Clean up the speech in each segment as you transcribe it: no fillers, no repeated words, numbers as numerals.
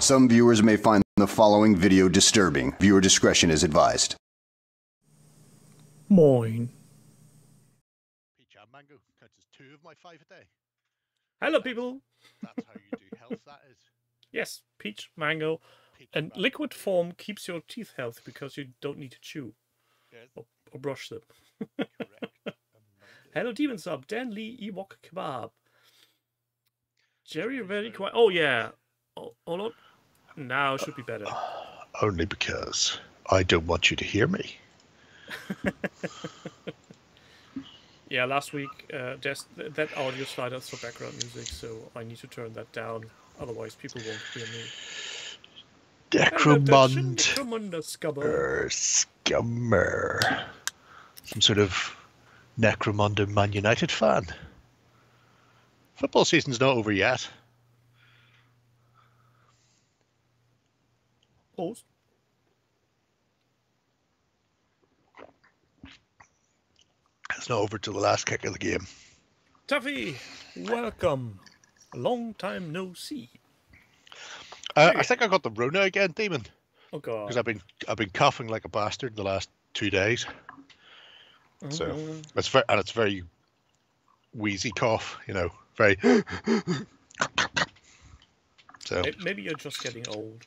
Some viewers may find the following video disturbing. Viewer discretion is advised. Moin. Peach and mango counts as 2 of my 5 a day. Hello, people. That's how you do health, that is. Yes, peach, mango, Peach and mango. liquid form keeps your teeth healthy because you don't need to chew Yes, or brush them. correct. Hello, Demon Sub, Dan Lee, Ewok Kebab. Jerry, very quiet. Oh, yeah. Oh, hold on. Now should be better. Only because I don't want you to hear me. Yeah, last week, that audio slider is for background music, so I need to turn that down. Otherwise, people won't hear me. Scummer. Some sort of Necromunda Man United fan. Football season's not over yet. Pause. It's not over till the last kick of the game. Tuffy, welcome. A long time no see. I think I got the Rona again, Demon. Oh god. Because I've been coughing like a bastard the last 2 days. So it's very wheezy cough, you know, very. So maybe you're just getting old.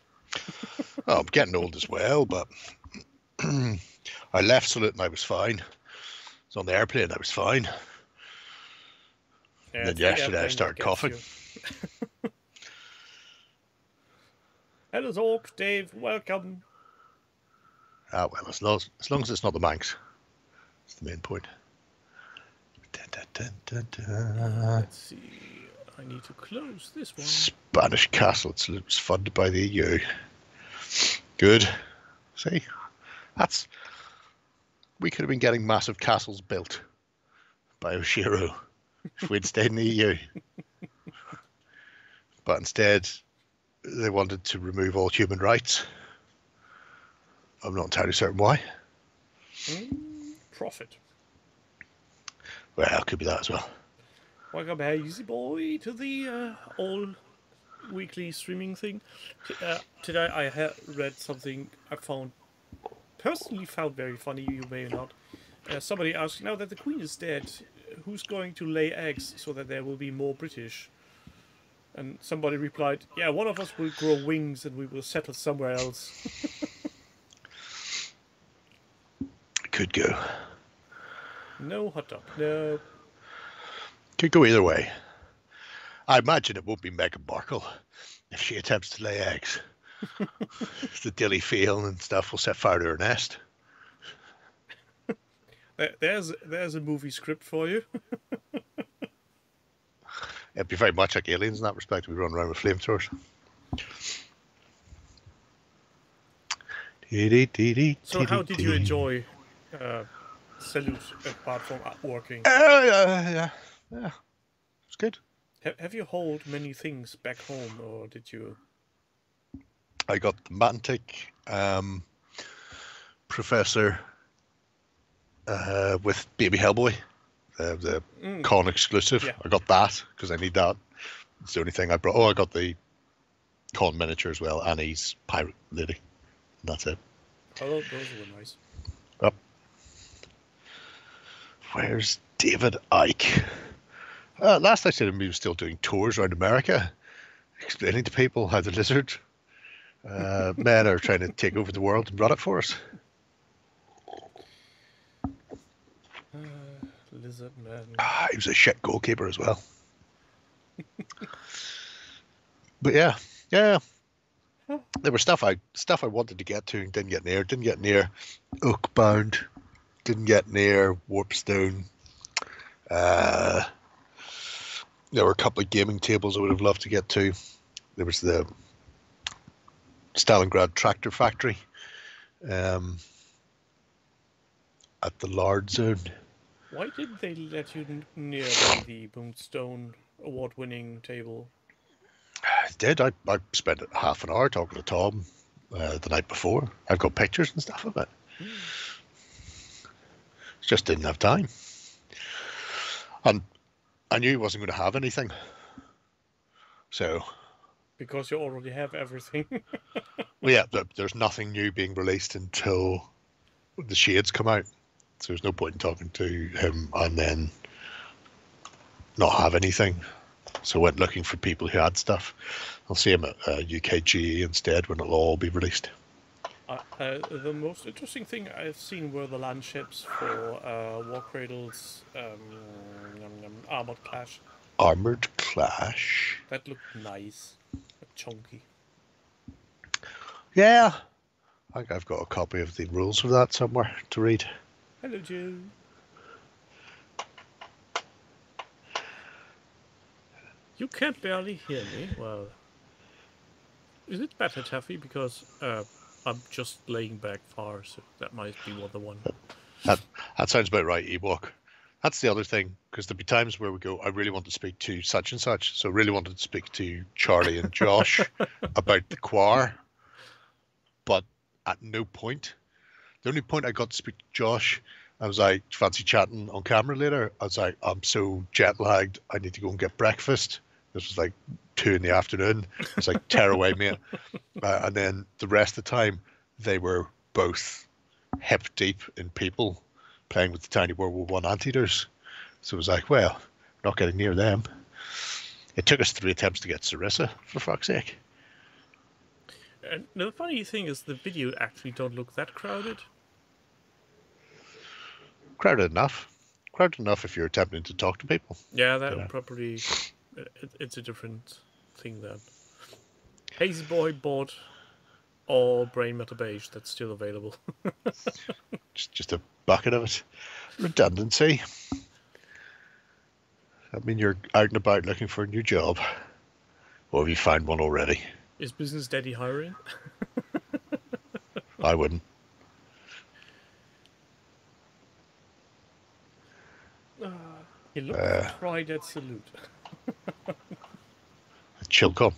Oh, I'm getting old as well, but I left Salute and I was fine. I was on the airplane, I was fine. Yeah, and then yesterday I started coughing. Hello, Zork, Dave, welcome. Ah, well, as long as it's not the Manx. That's the main point. Let's see. I need to close this one. Spanish castle. It's funded by the EU. Good. See, we could have been getting massive castles built by Oshiro if we'd stayed in the EU. But instead, they wanted to remove all human rights. I'm not entirely certain why. Profit. Well, it could be that as well. Welcome, Hazy Boy, to the all weekly streaming thing. Today I read something I personally found very funny. You may not. Somebody asked, now that the Queen is dead, who's going to lay eggs so that there will be more British? And somebody replied, yeah, one of us will grow wings and we will settle somewhere else. Could go. No hot dog. No. Could go either way. I imagine it won't be Meghan Markle if she attempts to lay eggs. The dilly feel and stuff will set fire to her nest. There's a movie script for you. It'd be very much like Aliens in that respect. We run around with flamethrowers. So how did you enjoy Salute apart from working? Yeah. It's good. Have you hauled many things back home, or did you? I got the Mantic Professor with Baby Hellboy, the con exclusive. Yeah. I got that because I need that. It's the only thing I brought. Oh, I got the con miniature as well, Annie's pirate lady. And that's it. Oh, those were nice. Up. Where's David Icke? Last I said him, he was still doing tours around America, explaining to people how the lizard men are trying to take over the world and run it for us. Lizard man. He was a shit goalkeeper as well. But yeah. There was stuff I wanted to get to and didn't get near. Didn't get near Oakbound. Didn't get near Warpstone. There were a couple of gaming tables I would have loved to get to. There was the Stalingrad Tractor Factory at the Lard Zone. Why didn't they let you near the Boomstone award-winning table? I did. I spent half an hour talking to Tom the night before. I've got pictures and stuff of it. Just didn't have time. And I knew he wasn't going to have anything. So Because you already have everything. Well, yeah, there's nothing new being released until the Shades come out. So there's no point in talking to him and then not have anything. So I went looking for people who had stuff. I'll see him at UKGE instead when it'll all be released. The most interesting thing I've seen were the land ships for War Cradle's Armored Clash. Armored Clash. That looked nice. Chunky. Yeah. I think I've got a copy of the rules of that somewhere to read. Hello, Joe. You can't barely hear me. Well, is it better, Taffy? Because I'm just laying back far, so that might be the one. That sounds about right, Ewok. That's the other thing, because there'll be times where we go, I really want to speak to such and such. So I really wanted to speak to Charlie and Josh about the choir. But at no point, the only point I got to speak to Josh, I was like, fancy chatting on camera later. I was like, I'm so jet lagged, I need to go and get breakfast. This was like 2 in the afternoon. I was like, tear away, mate. And then the rest of the time, they were both hip deep in people playing with the tiny World War One anteaters. So it was like, well, not getting near them. It took us 3 attempts to get Sarissa, for fuck's sake. And the funny thing is, the video actually don't look that crowded. Crowded enough. Crowded enough if you're attempting to talk to people. Yeah, that would probably... It's a different thing then. Hazy Boy bought all Brain Matter Beige that's still available. just a bucket of it. Redundancy. I mean, you're out and about looking for a new job. Or have you found one already? Is Business Daddy hiring? I wouldn't. You look try that salute. Chilcom.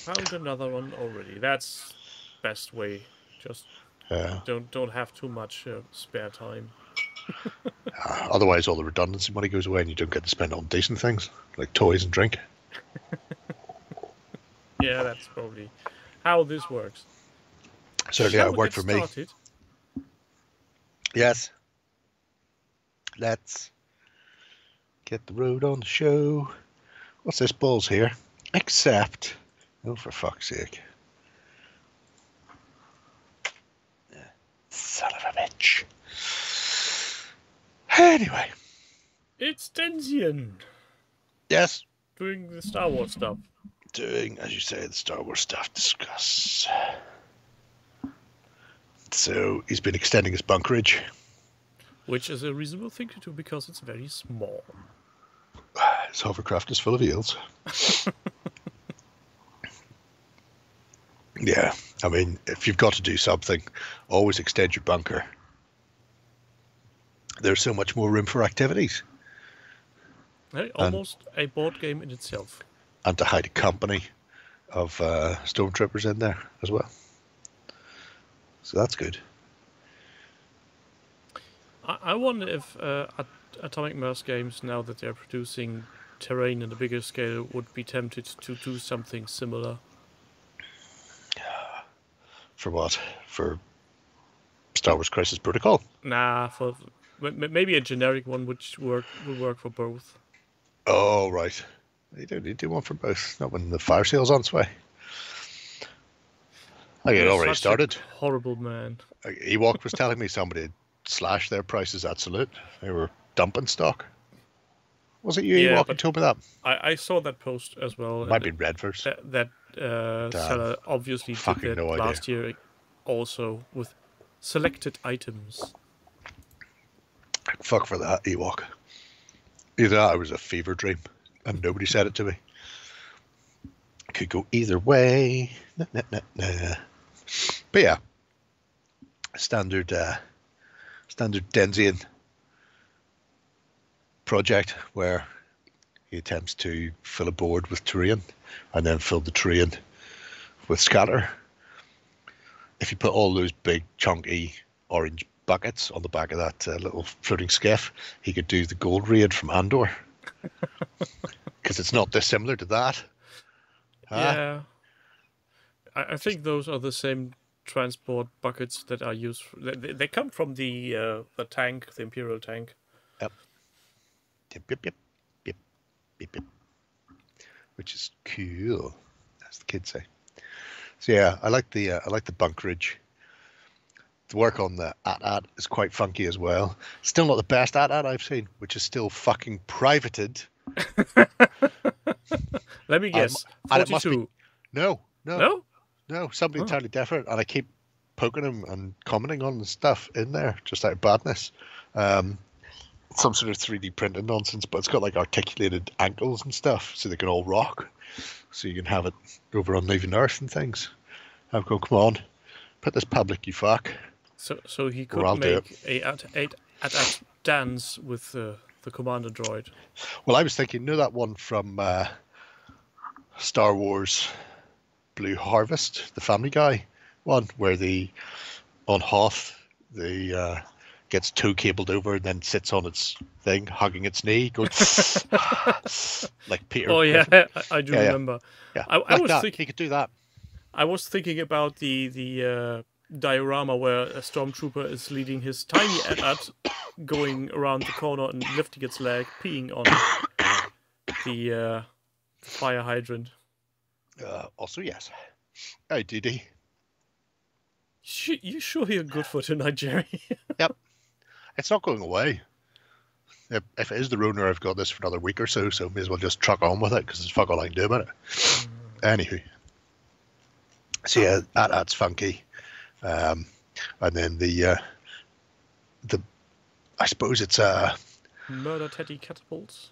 Found another one already. That's best way. Just don't have too much spare time. Otherwise, all the redundancy money goes away, and you don't get to spend it on decent things like toys and drink. Yeah, that's probably how this works. Certainly, it worked for me. Yes. Let's get the road on the show. What's this balls here? Except, oh, for fuck's sake. Son of a bitch. Anyway. It's Denzian. Yes. Doing the Star Wars stuff. Doing, as you say, the Star Wars stuff. Discuss. So he's been extending his bunkerage. Which is a reasonable thing to do because it's very small. His hovercraft is full of eels. Yeah, I mean, if you've got to do something, always extend your bunker. There's so much more room for activities. Hey, almost a board game in itself. And to hide a company of stormtroopers in there as well. So that's good. I wonder if Atomic Mass Games, now that they're producing terrain in a bigger scale, would be tempted to do something similar. For what? For Star Wars Crisis Protocol? Nah, for maybe a generic one which would work for both. Oh, right. You don't need to do one for both. Not when the fire sale's on its way. I think it already started. Horrible man. Ewok was telling me somebody had slashed their prices at Salute. They were dumping stock. Was it you, Ewok, who told me that? I saw that post as well. Might be Redverse. That seller obviously did that last year also with selected items. Fuck for that, Ewok. Either that or it was a fever dream and nobody said it to me. Could go either way. Nah. But yeah, standard Denzian project where he attempts to fill a board with terrain and then fill the terrain with scatter. If you put all those big chunky orange buckets on the back of that little floating skiff, he could do the gold raid from Andor. Because it's not dissimilar to that. Huh? Yeah. I think those are the same transport buckets that are used. They come from the tank, the Imperial tank. Yep. Yep. Which is cool, as the kids say. So yeah, I like the bunkerage. The work on the AT-AT is quite funky as well. Still not the best AT-AT I've seen, which is still fucking privated. Let me guess. 42. No. Something Oh. entirely different. And I keep poking him and commenting on the stuff in there, just out of badness. Some sort of 3D printed nonsense, but it's got like articulated ankles and stuff, so they can all rock. So you can have it over on Leaving Earth and things. I've gone, come on, put this public, you fuck. So he Or I'll could do make a AT-AT dance with the commander droid. Well, I was thinking, that one from Star Wars Blue Harvest, the Family Guy one, where on Hoth, gets toe cabled over and then sits on its thing, hugging its knee, going like Peter. Oh yeah, I do remember. Yeah, I was thinking he could do that. I was thinking about the diorama where a stormtrooper is leading his tiny AT-AT, going around the corner and lifting its leg, peeing on the fire hydrant. Also, yes. Hey, DD. You sure you're good for tonight, Jerry? Yep. It's not going away. If it is the Roner, I've got this for another week or so, so may as well just truck on with it, because there's fuck all I can do about it. Anywho. So yeah, that's funky. And then the I suppose it's Murder Teddy catapults.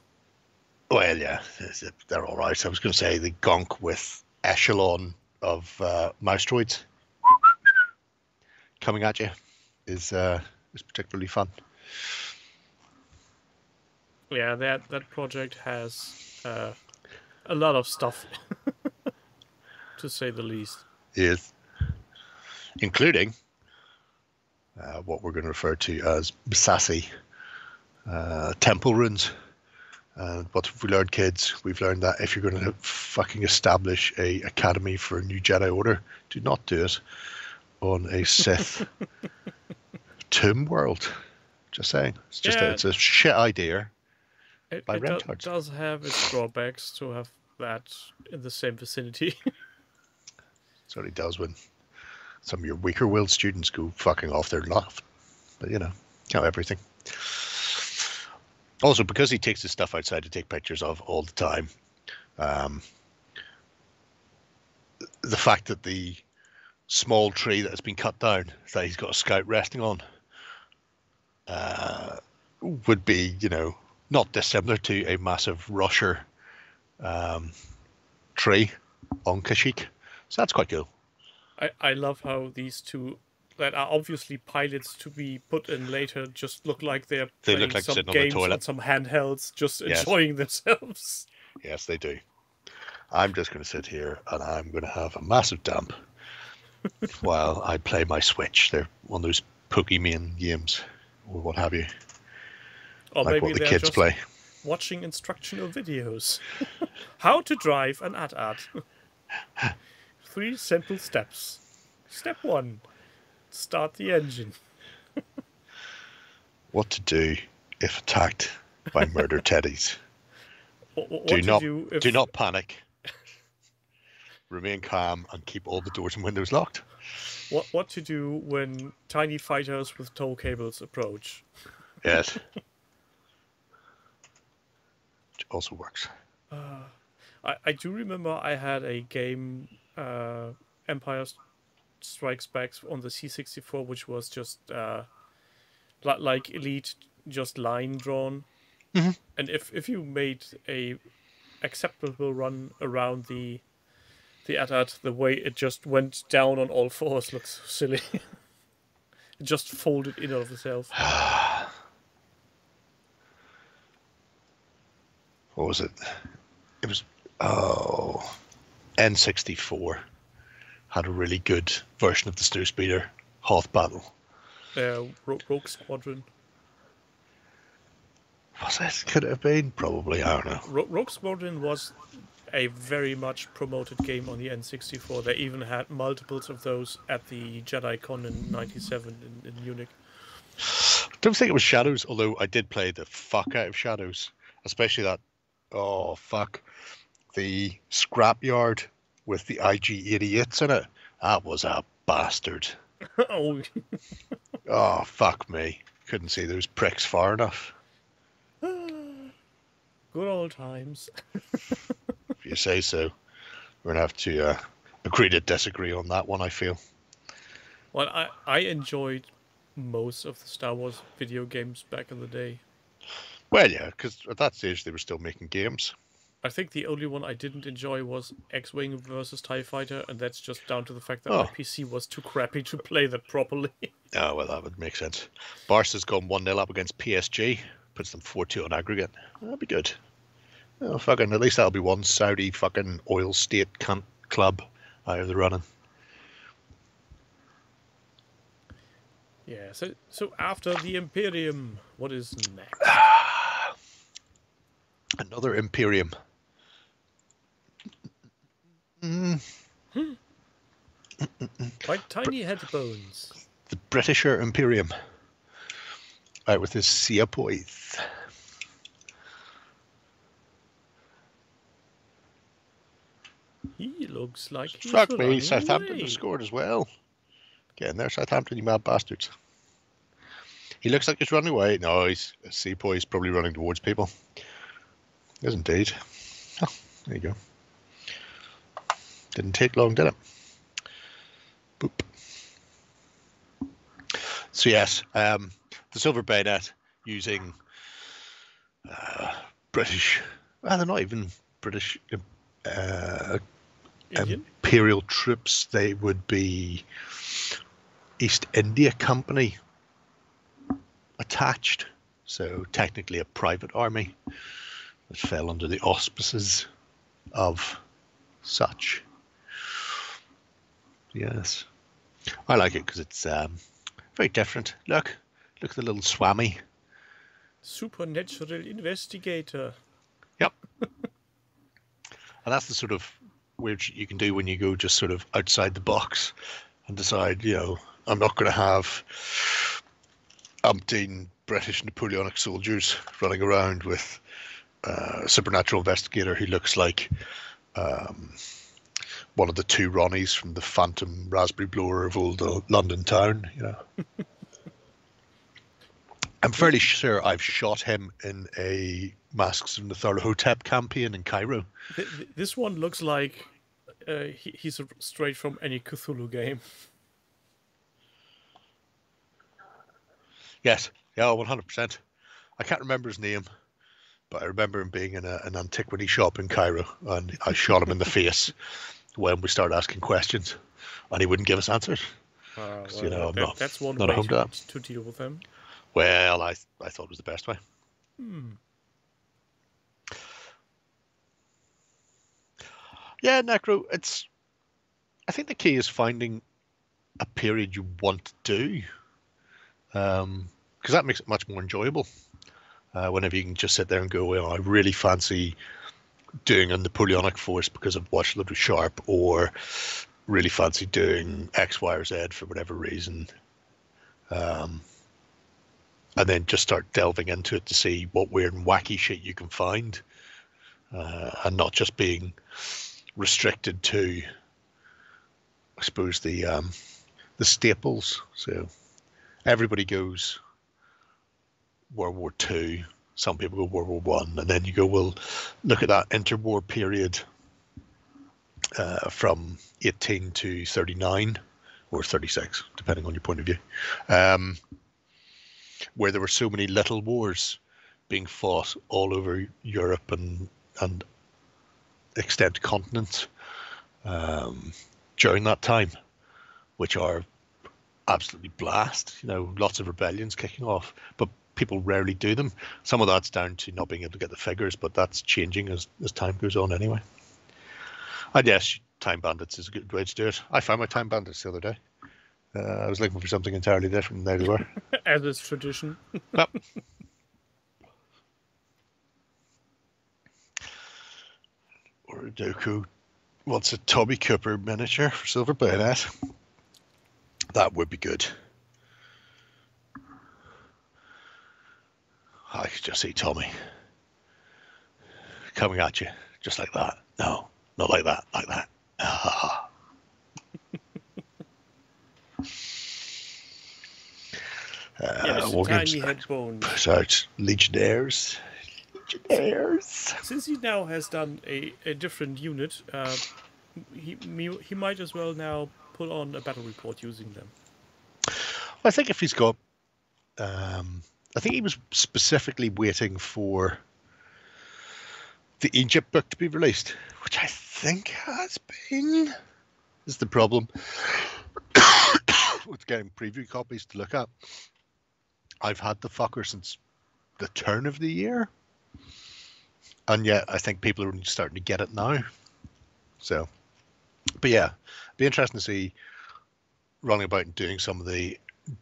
well, yeah, they're all right. I was going to say the gonk with echelon of mouse droids coming at you is particularly fun. Yeah, that project has a lot of stuff, to say the least. Yes, including what we're going to refer to as Sassy temple runes. And what have we learned, kids? We've learned that if you're going to fucking establish a academy for a new Jedi Order, do not do it on a Sith tomb world. Just saying. It's just it's a shit idea. It Rentards. does have its drawbacks to have that in the same vicinity. That's what it does when some of your weaker-willed students go fucking off their laugh. But, can't have everything. Also, because he takes his stuff outside to take pictures of all the time, the fact that the small tree that has been cut down, that he's got a scout resting on, would be, not dissimilar to a massive rusher tree on Kashyyyk. So that's quite cool. I love how these two that are obviously pilots to be put in later just look like they're playing look like some sitting on the games toilet. on some handhelds, just enjoying themselves. Yes, they do. I'm just going to sit here and I'm going to have a massive dump while I play my Switch. They're one of those Pokemon games or what have you. Or like maybe what the they're kids just play. watching instructional videos. How to drive an AT-AT. 3 simple steps. Step 1. Start the engine. What to do if attacked by murder teddies. Do not panic. Remain calm and keep all the doors and windows locked. What to do when tiny fighters with tow cables approach. Yes. Which also works. I do remember I had a game, Empire Strikes Back on the C64, which was just like Elite, just line drawn. Mm-hmm. And if you made a acceptable run around the AT-AT, the way it just went down on all fours looks so silly. It just folded in of itself. What was it? It was N64 had a really good version of the Snowspeeder Hoth battle. Rogue Squadron. Was it? Could it have been? Probably. I don't know. Rogue Squadron was a very much promoted game on the N64. They even had multiples of those at the JediCon in '97 in Munich. I don't think it was Shadows, although I did play the fuck out of Shadows, especially that. Oh fuck, the scrapyard with the IG-88s in it. That was a bastard. Oh. Oh fuck me! Couldn't see those pricks far enough. Good old times. If you say so. We're gonna have to agree to disagree on that one, I feel. Well, I enjoyed most of the Star Wars video games back in the day. Well, yeah, because at that stage they were still making games. I think the only one I didn't enjoy was X-Wing versus TIE Fighter, and that's just down to the fact that my PC was too crappy to play that properly. Oh, well, that would make sense. Barca's gone 1-0 up against PSG. Puts them 4-2 on aggregate. That'll be good. Oh, fucking, at least that'll be one Saudi fucking oil state cunt club out of the running. Yeah, so after the Imperium, what is next? Another Imperium. Like tiny headbones. The Britisher Imperium. Out with his Seapoith. He looks like he's Fuck me, running Southampton away. have scored as well. Get in there, Southampton, you mad bastards. He looks like he's running away. No, he's Seapoith's probably running towards people. Yes, indeed. Oh, there you go. Didn't take long, did it? Boop. So yes, the Silver Bayonet using British. Well, they're not even British. Imperial troops. They would be East India Company attached, so technically a private army that fell under the auspices of such. Yes, I like it because it's very different. Look at the little swami. Supernatural investigator. Yep. And that's the sort of weird shit you can do when you go just sort of outside the box and decide, I'm not going to have umpteen British Napoleonic soldiers running around with a supernatural investigator who looks like one of the two Ronnies from the Phantom Raspberry Blower of old London town, I'm fairly sure I've shot him in a Masks of Nyarlathotep campaign in Cairo. This one looks like he's straight from any Cthulhu game. Yes, yeah, 100%. I can't remember his name, but I remember him being in an antiquity shop in Cairo, and I shot him in the face when we started asking questions, and he wouldn't give us answers. Well, that's one not way home to deal with them. Well, I thought it was the best way. Yeah, Necro, I think the key is finding a period you want to do, because that makes it much more enjoyable. Whenever you can just sit there and go, well, I really fancy doing a Napoleonic force because I've watched Little Sharp, or really fancy doing X, Y, or Z for whatever reason. And then just start delving into it to see what weird and wacky shit you can find, and not just being restricted to, I suppose, the staples. So everybody goes World War II. Some people go World War One, and then you go, well, look at that interwar period from 18 to 39 or 36, depending on your point of view. Where there were so many little wars being fought all over Europe and extent continents during that time, which are absolutely blast. Lots of rebellions kicking off, but people rarely do them. Some of that's down to not being able to get the figures, but that's changing as time goes on anyway. And yes, Time Bandits is a good way to do it. I found my Time Bandits the other day. I was looking for something entirely different, and there they were. As is tradition. Yep. Orodoku wants a Tommy Cooper miniature for Silver Bayonet. That would be good. I could just see Tommy coming at you just like that. No, not like that, like that. Ah. Tiny head bones. Besides, Legionnaires. Since he now has done a different unit, he might as well now put on a battle report using them. I think if he's got, I think he was specifically waiting for the Egypt book to be released, which I think has been. Is the problem with getting preview copies to look at. I've had the fucker since the turn of the year, and yet I think people are starting to get it now. So, but yeah, it'd be interesting to see running about and doing some of the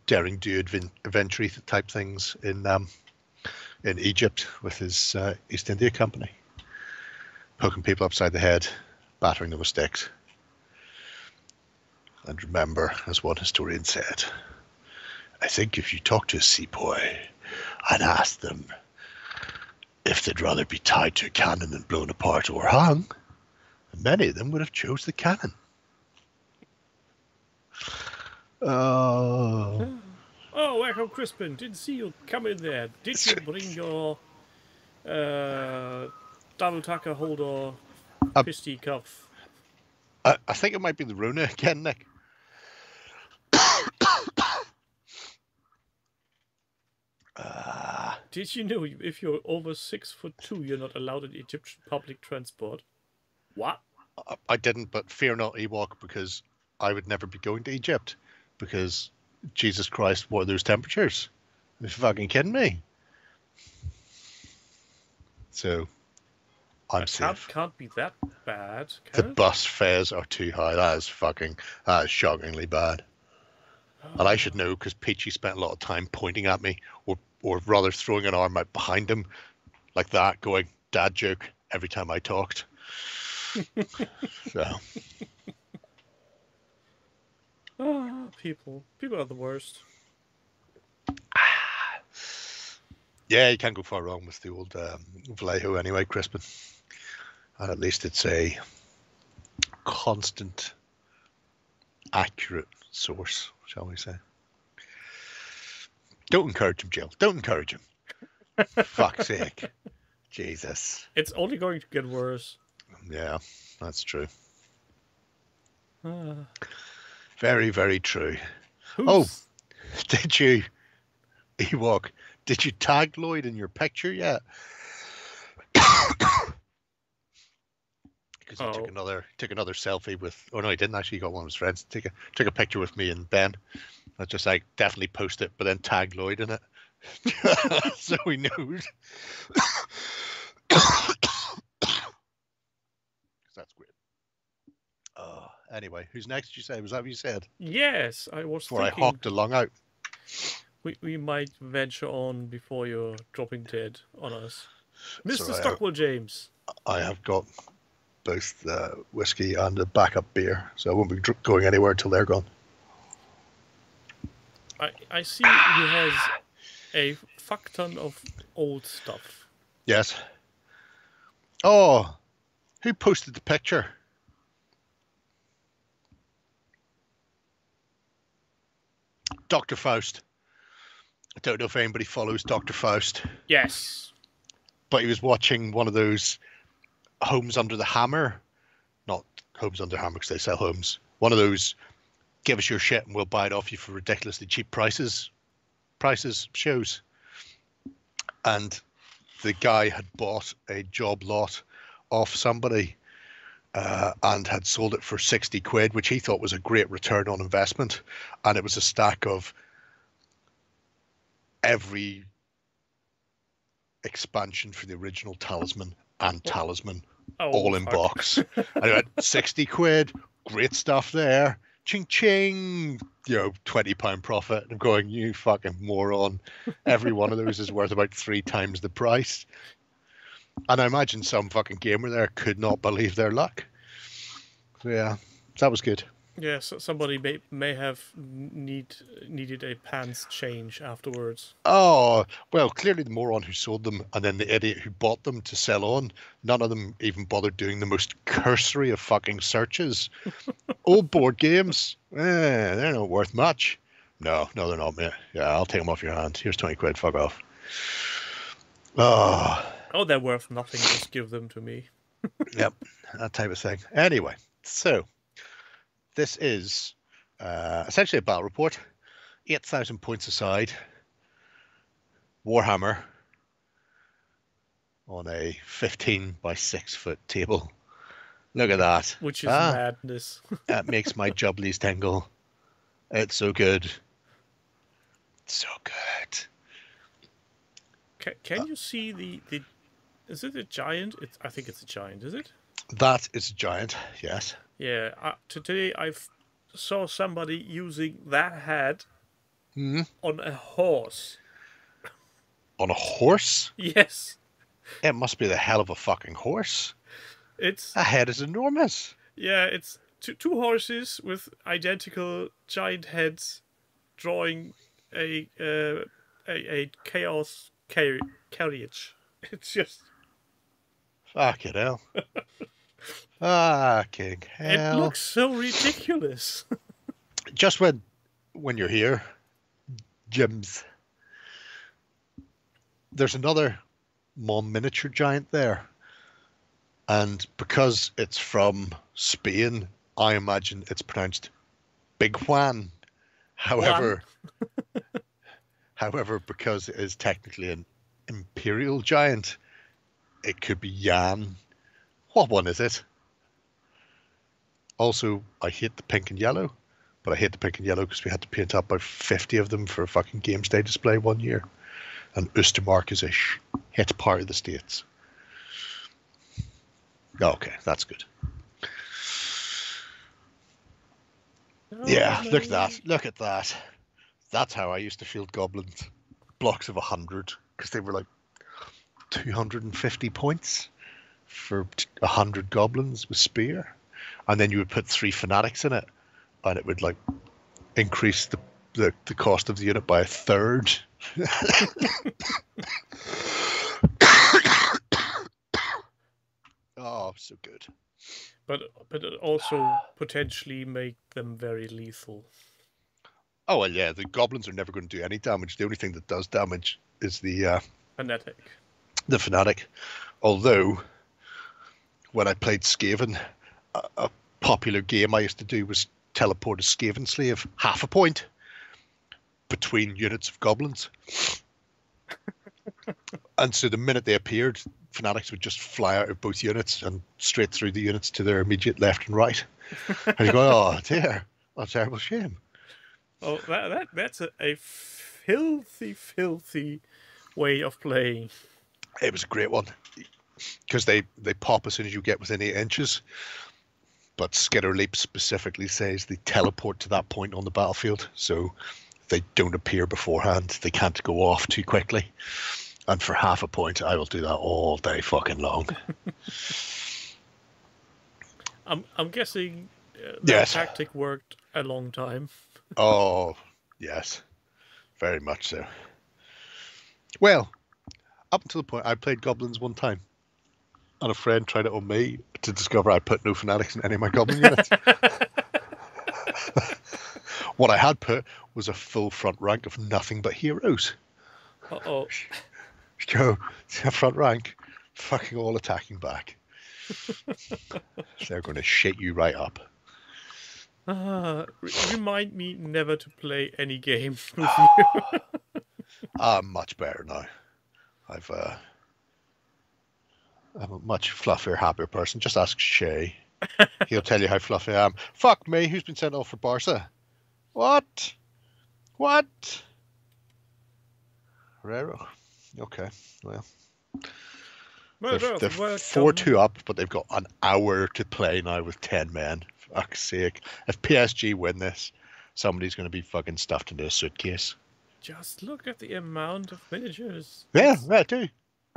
daring do adventure type things in Egypt with his East India Company, poking people upside the head, battering them with sticks. And remember, as one historian said, I think if you talk to a sepoy and ask them if they'd rather be tied to a cannon than blown apart or hung, many of them would have chose the cannon. Oh, welcome, Crispin. Didn't see you come in there. Did you bring your double tucker holder fisty cuff? I think it might be the Rona again, Nick. Did you know if you're over 6'2", you're not allowed in Egyptian public transport? What? I didn't, but fear not, Ewok, because I would never be going to Egypt. Because, Jesus Christ, what are those temperatures? Are you fucking kidding me? So, I'm safe. Can't be that bad. The bus fares are too high. That is shockingly bad. And I should know because Peachy spent a lot of time pointing at me, or rather throwing an arm out behind him like that, going, dad joke, every time I talked. So. People are the worst. Yeah, you can't go far wrong with the old Vallejo anyway, Crispin. And at least it's a constant, accurate source, shall we say. Don't encourage him, Jill. Don't encourage him. Fuck's sake. Jesus. It's only going to get worse. Yeah, that's true. Very, very true. Oh, did you, Ewok, did you tag Lloyd in your picture yet? Because he took another selfie with. Oh no, he didn't actually. He got one of his friends. Took a picture with me and Ben. I just like definitely post it, but then tag Lloyd in it, so he knows. That's great. Anyway, who's next? Did you say? Was that what you said? Yes, I was. Before thinking I hawked the lung out. We might venture on before you're dropping dead on us, Mr. Stockwell James. I have got both the whiskey and the backup beer, so I won't be going anywhere until they're gone. I see he has a fuck ton of old stuff. Yes. Oh, who posted the picture? Dr. Faust. I don't know if anybody follows Dr. Faust. Yes. But he was watching one of those Homes Under the Hammer. Not Homes Under the Hammer because they sell homes. One of those give us your shit and we'll buy it off you for ridiculously cheap prices shows. And the guy had bought a job lot off somebody and had sold it for 60 quid, which he thought was a great return on investment. And it was a stack of every expansion for the original Talisman and Talisman all in box. And I went, 60 quid, great stuff there. ching ching, £20 profit. And I'm going, you fucking moron. Every one of those is worth about 3 times the price. And I imagine some fucking gamer there could not believe their luck. So yeah, that was good. Yeah, so somebody may have needed a pants change afterwards. Oh, well, clearly the moron who sold them and then the idiot who bought them to sell on, none of them even bothered doing the most cursory of fucking searches. Old board games, they're not worth much. No, they're not, mate. Yeah, I'll take them off your hands. Here's 20 quid, fuck off. Oh, they're worth nothing, just give them to me. Yep, that type of thing. Anyway, so this is essentially a battle report. 8,000 points aside. Warhammer on a 15 by 6 foot table. Look at that. Which is madness. That makes my jubblies tingle. It's so good. So good. Can you see the... Is it a giant? I think it's a giant, is it? That is a giant, yes. Yeah, today I saw somebody using that hat on a horse. On a horse? Yes. It must be the hell of a fucking horse. That head is enormous. Yeah, it's two horses with identical giant heads drawing a chaos carriage. It's just... Fucking hell. Fucking hell. It looks so ridiculous. Just when you're here, Jims, there's another miniature giant there. And because it's from Spain, I imagine it's pronounced Big Juan. However, because it is technically an Imperial giant, it could be Jan. What one is it? Also, I hate the pink and yellow, but I hate the pink and yellow because we had to paint up about 50 of them for a fucking Games Day display one year. And Oostermark is a hit part of the States. Okay, that's good. Yeah, look at that. Look at that. That's how I used to field goblins. Blocks of 100, because they were like 250 points for 100 goblins with spear. And then you would put 3 fanatics in it, and it would like increase the cost of the unit by 1/3. Oh, so good. But it also potentially make them very lethal. Oh, well, yeah, the goblins are never going to do any damage. The only thing that does damage is the fanatic. The fanatic. Although, when I played Skaven, a popular game I used to do was teleport a Skaven slave 0.5 point between units of goblins. And so the minute they appeared, fanatics would just fly out of both units and straight through the units to their immediate left and right. And you go, oh dear, what a terrible shame. Oh, that's a filthy way of playing. It was a great one because they pop as soon as you get within 8 inches. But Skitter Leap specifically says they teleport to that point on the battlefield, so they don't appear beforehand. They can't go off too quickly. And for 0.5 point, I will do that all day fucking long. I'm guessing that tactic worked a long time. Oh, yes. Very much so. Well, up until the point I played Goblins one time, and a friend tried it on me to discover I put no fanatics in any of my Goblin units. What I had put was a full front rank of nothing but heroes. Uh-oh. Go front rank, fucking all attacking back. They're going to shit you right up. Remind me never to play any game with you. I'm much better now. I'm a much fluffier, happier person. Just ask Shay. He'll tell you how fluffy I am. Fuck me, who's been sent off for Barca? What? Herrero. Okay, well. They're 4-2 up, but they've got an hour to play now with 10 men. Fuck's sake. If PSG win this, somebody's going to be fucking stuffed into a suitcase. Just look at the amount of miniatures. Yeah, I do.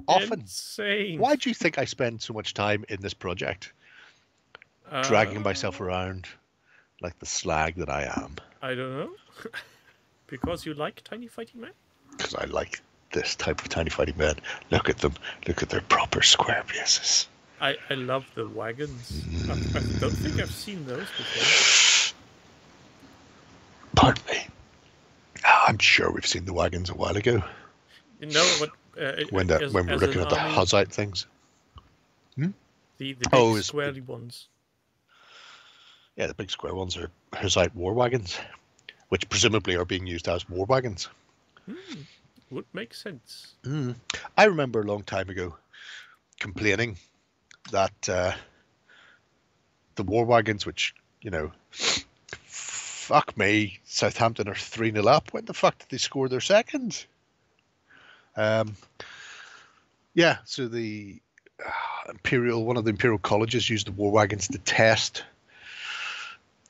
Often. Insane. Why do you think I spend so much time in this project? Dragging myself around like the slag that I am. I don't know. Because you like tiny fighting men? Because I like this type of tiny fighting men. Look at them. Look at their proper square bases. I love the wagons. I don't think I've seen those before. Pardon me. I'm sure we've seen the wagons a while ago. No, but when we were looking at the Huzzite things. The big squarey ones. Yeah, the big square ones are Huzzite war wagons, which presumably are being used as war wagons. Would make sense. I remember a long time ago complaining that the war wagons, which, you know, fuck me, Southampton are 3-0 up. When the fuck did they score their second? Yeah, so the one of the Imperial colleges used the war wagons to test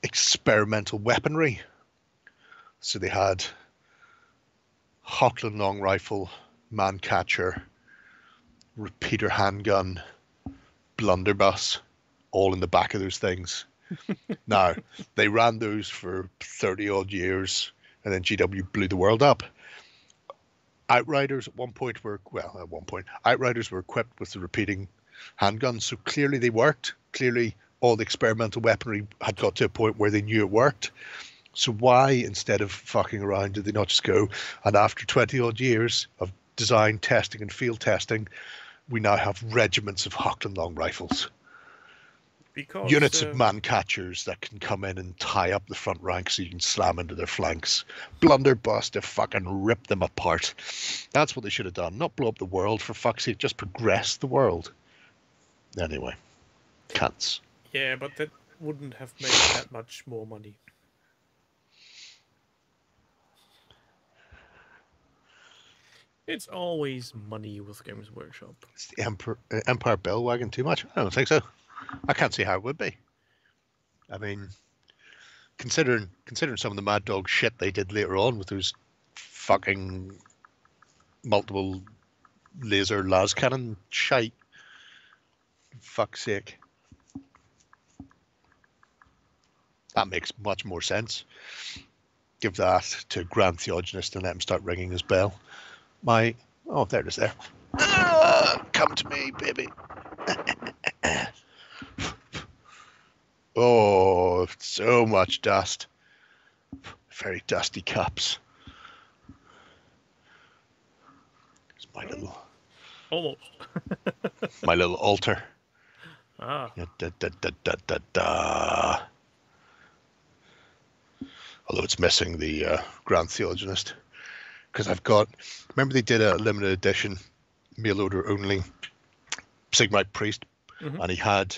experimental weaponry. So they had Hockland long rifle, man catcher, repeater handgun, blunderbuss, all in the back of those things. Now, they ran those for 30 odd years, and then GW blew the world up. Outriders Outriders were equipped with the repeating handguns, so clearly they worked. Clearly all the experimental weaponry had got to a point where they knew it worked. So why, instead of fucking around, did they not just go, and after 20 odd years of design testing and field testing, we now have regiments of Hockland long rifles. Because, units of man catchers that can come in and tie up the front ranks so you can slam into their flanks. Blunderbuss to fucking rip them apart. That's what they should have done. Not blow up the world, for fuck's sake, just progress the world. Anyway, cunts. Yeah, but that wouldn't have made that much more money. It's always money with Games Workshop. Is the Empire Bell wagon too much? I don't think so. I can't see how it would be. I mean, considering some of the Mad Dog shit they did later on with those fucking multiple laser las cannon shite. Fuck's sake. That makes much more sense. Give that to Grand Theogenist and let him start ringing his bell. Oh, there it is there. Come to me, baby. Oh, so much dust. Very dusty cups. Here's my little... Almost. my little altar. Ah. Although it's missing the Grand Theogenist. Because I've got... Remember they did a limited edition, mail order only, Sigmite Priest, and he had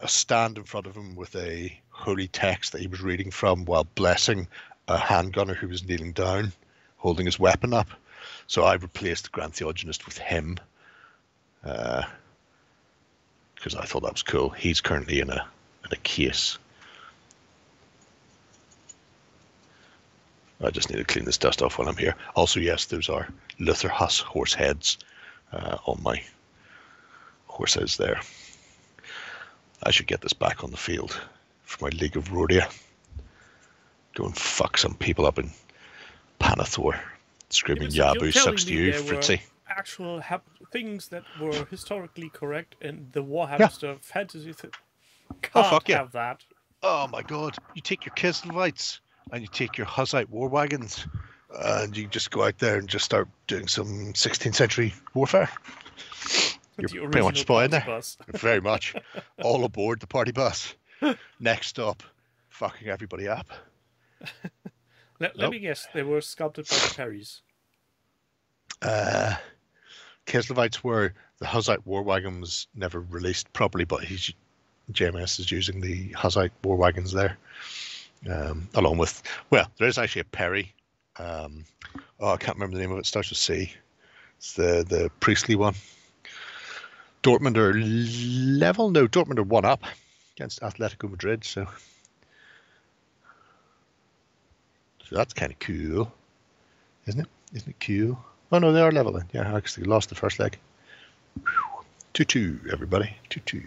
a stand in front of him with a holy text that he was reading from while blessing a handgunner who was kneeling down, holding his weapon up. So I replaced the Grand Theogenist with him, because I thought that was cool. He's currently in a case. I just need to clean this dust off while I'm here. Also, yes, those are Luther Huss horse heads on my horses there. I should get this back on the field for my League of Rhodia. Go and fuck some people up in Panathor, screaming Yabu sucks to you, Fritzy. Actual things that were historically correct, and the Warhammer fantasy can't have that. Oh my god! You take your Kislevites and you take your Huzzite war wagons, and you just go out there and just start doing some 16th century warfare. You're pretty much spotting there. Bus. Very much. All aboard the party bus. Next stop, fucking everybody up. Let me guess, they were sculpted by the Perrys. Kislevites were. The Huzzite war wagon was never released properly, but JMS is using the Huzzite war wagons there. Along with, well, there is actually a Perry. I can't remember the name of it. It starts with C. It's the priestly one. Dortmund are level? No, Dortmund are 1 up. against Atletico Madrid. So that's kind of cool, isn't it? Isn't it cool? Oh no, they are level then. Yeah, actually lost the first leg. 2-2, everybody. 2-2.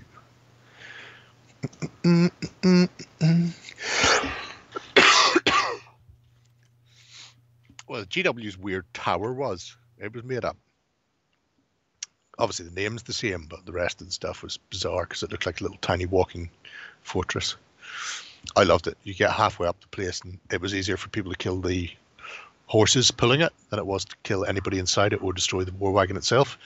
Well, GW's weird tower it was made up. Obviously, the name's the same, but the rest of the stuff was bizarre because it looked like a little tiny walking fortress. I loved it. You get halfway up the place, and it was easier for people to kill the horses pulling it than it was to kill anybody inside it or destroy the war wagon itself.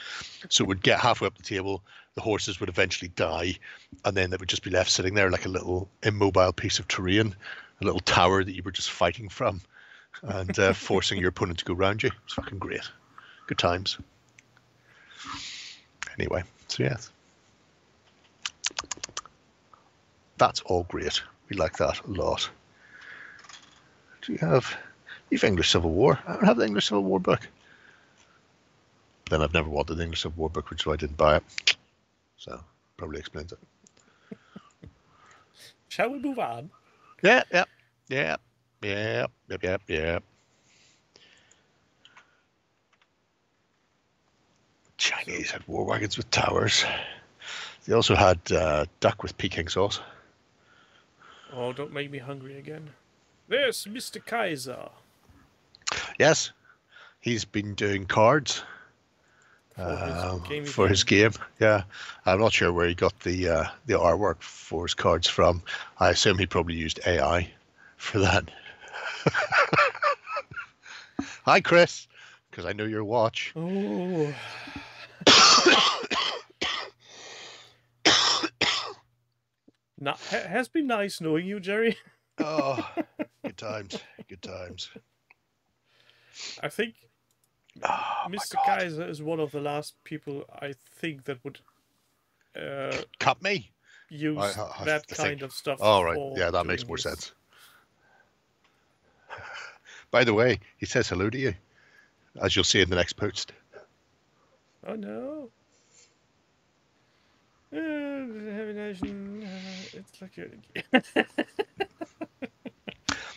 So it would get halfway up the table, the horses would eventually die, and then they would just be left sitting there like a little immobile piece of terrain, a little tower that you were just fighting from and forcing your opponent to go round you. It was fucking great. Good times. Anyway, so yes. That's all great. We like that a lot. Do you have... You've English Civil War. I don't have the English Civil War book. Then I've never wanted the English Civil War book, which is why I didn't buy it. So, probably explains it. Shall we move on? Yeah. Chinese had war wagons with towers. They also had duck with Peking sauce. Oh, don't make me hungry again. There's Mr. Kaiser. Yes, he's been doing cards for his game. Yeah, I'm not sure where he got the artwork for his cards from. I assume he probably used AI for that. Hi, Chris, because I know your watch. Oh. Has been nice knowing you, Jerry. Oh, good times. Good times. I think Mr. Kaiser is one of the last people I think that would cut me. Use that kind of stuff. Oh, right. Yeah, that makes more sense. By the way, he says hello to you, as you'll see in the next post. Oh, no. It's like yeah.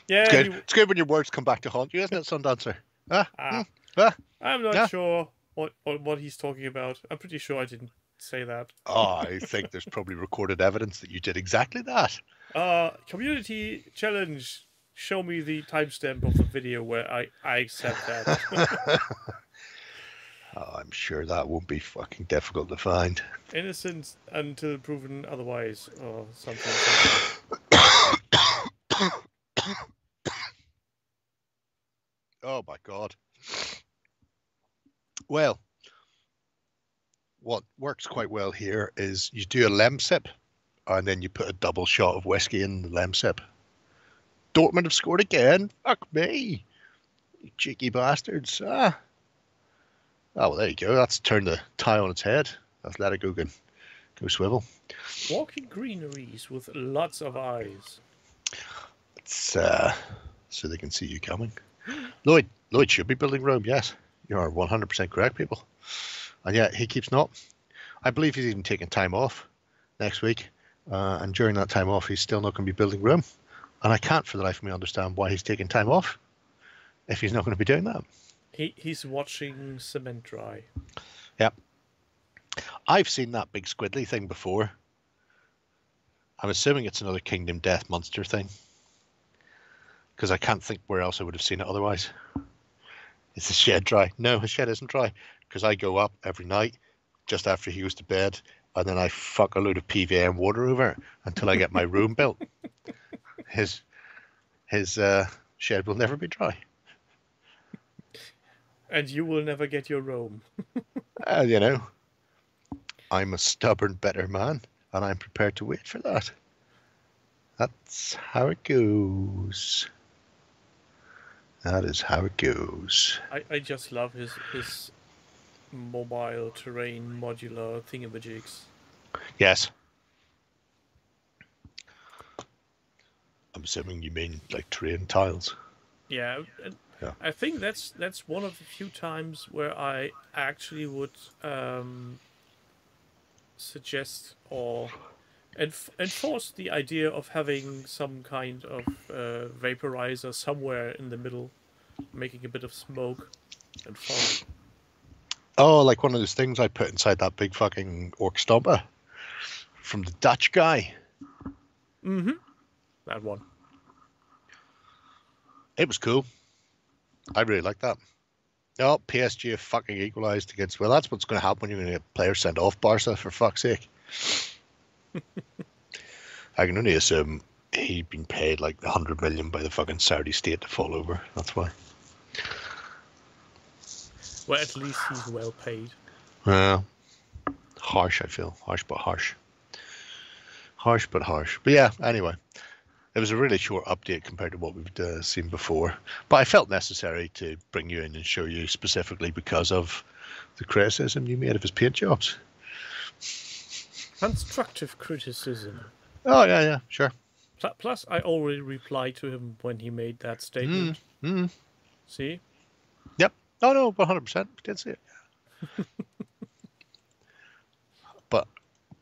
It's good when your words come back to haunt you, isn't it, Sundancer? I'm not sure what he's talking about. I'm pretty sure I didn't say that. Oh, I think there's probably recorded evidence that you did exactly that. Community challenge. Show me the timestamp of the video where I said that. Oh, I'm sure that won't be fucking difficult to find. Innocent until proven otherwise, or something. Oh my God. Well, what works quite well here is you do a lem sip, and then you put a double shot of whiskey in the lem sip. Dortmund have scored again. Fuck me, you cheeky bastards. Oh, well, there you go. That's turned the tie on its head. Let's let it go swivel. Walking greeneries with lots of eyes. It's so they can see you coming. Lloyd should be building Rome. Yes, you are 100% correct, people. And yet he keeps not. I believe he's even taking time off next week, and during that time off, he's still not going to be building Rome. And I can't for the life of me understand why he's taking time off if he's not going to be doing that. He's watching cement dry. Yep. I've seen that big squiddly thing before. I'm assuming it's another Kingdom Death monster thing, because I can't think where else I would have seen it otherwise. Is the shed dry? No, his shed isn't dry, because I go up every night just after he goes to bed, and then I fuck a load of PVA and water over it until I get my room built. His shed will never be dry. And you will never get your Rome. You know, I'm a stubborn, better man, and I'm prepared to wait for that. That's how it goes. That is how it goes. I just love his mobile terrain modular thingamajigs. Yes. I'm assuming you mean like terrain tiles. Yeah. Yeah. I think that's one of the few times where I actually would suggest or enforce the idea of having some kind of vaporizer somewhere in the middle, making a bit of smoke and fog. Oh, like one of those things I put inside that big fucking orc stomper from the Dutch guy. Mm-hmm. That one. It was cool. I really like that. Oh, PSG have fucking equalised against... Well, that's what's going to happen when you're going to get players sent off Barca, for fuck's sake. I can only assume he'd been paid like 100 million by the fucking Saudi state to fall over. That's why. Well, at least he's well paid. Harsh, I feel. Harsh, but harsh. Harsh, but harsh. But yeah, anyway. It was a really short update compared to what we've seen before. But I felt necessary to bring you in and show you specifically because of the criticism you made of his paint jobs. Constructive criticism. Oh, yeah, sure. Plus, I already replied to him when he made that statement. See? Yep. No, 100%. Did see it.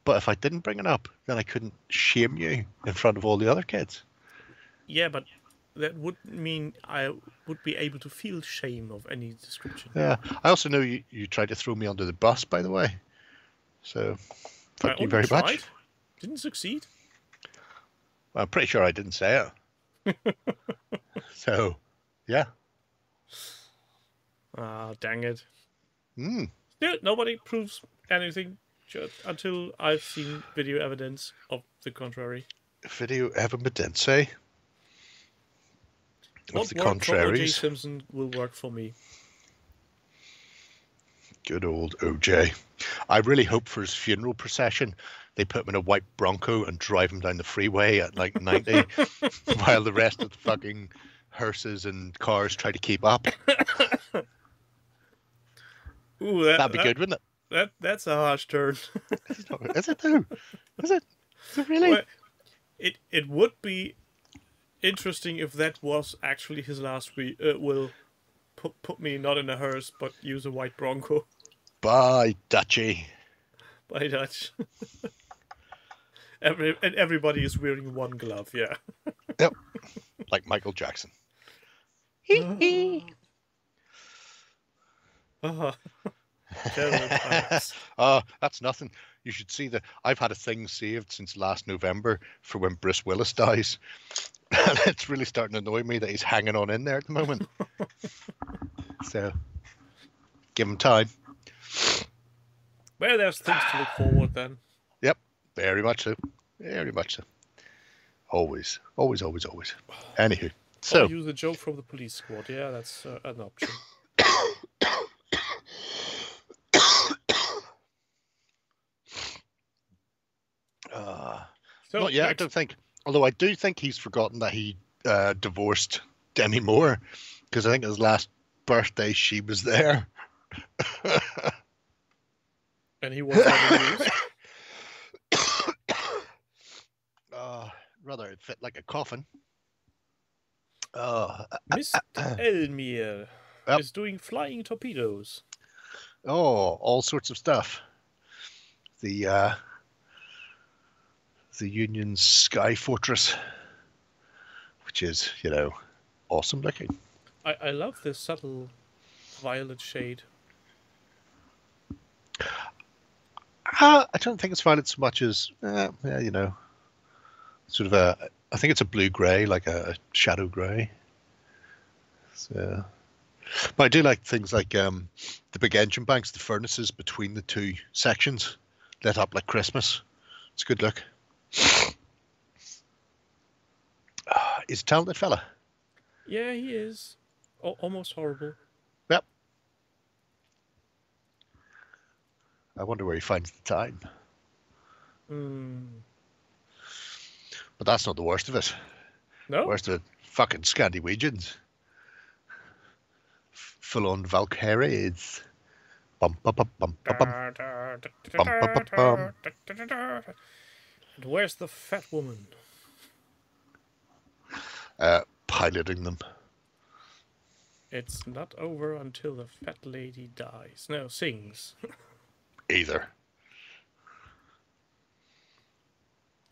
But if I didn't bring it up, then I couldn't shame you in front of all the other kids. Yeah, but that would mean I would be able to feel shame of any description. Yeah. I also know you tried to throw me under the bus, by the way. So, thank you very much. Didn't succeed. Well, I'm pretty sure I didn't say it. So, yeah. Ah, dang it. Still, nobody proves anything until I've seen video evidence of the contrary. Video evidence, eh? What the worked for O.J. contraries. Simpson will work for me. Good old OJ. I really hope for his funeral procession they put him in a white Bronco and drive him down the freeway at like 90 while the rest of the fucking hearses and cars try to keep up. Ooh, That'd be good, wouldn't it? That's a harsh turn. Is it though? Is it really? Well, it would be interesting if that was actually his last will. Put me not in a hearse, but use a white Bronco. Bye, Dutchy. Bye, Dutch. Everybody is wearing one glove, yeah. Yep. Like Michael Jackson. That's nothing. You should see I've had a thing saved since last November for when Bruce Willis dies. And it's really starting to annoy me that he's hanging on in there at the moment. So, give him time. Well, there's things to look forward then. Yep, very much so. Very much so. Always. Anywho, so. Use a joke from the police squad. Yeah, that's an option. Not yet, I don't think. Although I do think he's forgotten that he divorced Demi Moore, because I think his last birthday she was there. And he was on the news. Rather, it fit like a coffin. Mr. Elmir is doing flying torpedoes. Oh, all sorts of stuff. The Union's Sky Fortress, which is, awesome looking. I love this subtle violet shade. I don't think it's violet so much as, sort of I think it's a blue-grey, like a shadow grey. So, but I do like things like the big engine banks, the furnaces between the two sections, lit up like Christmas. It's a good look. He's a talented fella. Yeah, he is. Almost horrible. Yep. I wonder where he finds the time. But that's not the worst of it. No? The worst of it, fucking Scandinavians. Full-on Valkyries. Bum, bum, bum, bum, bum, bum. Bum, bum, bum, bum. And where's the fat woman? Piloting them. It's not over until the fat lady dies. No, sings. Either.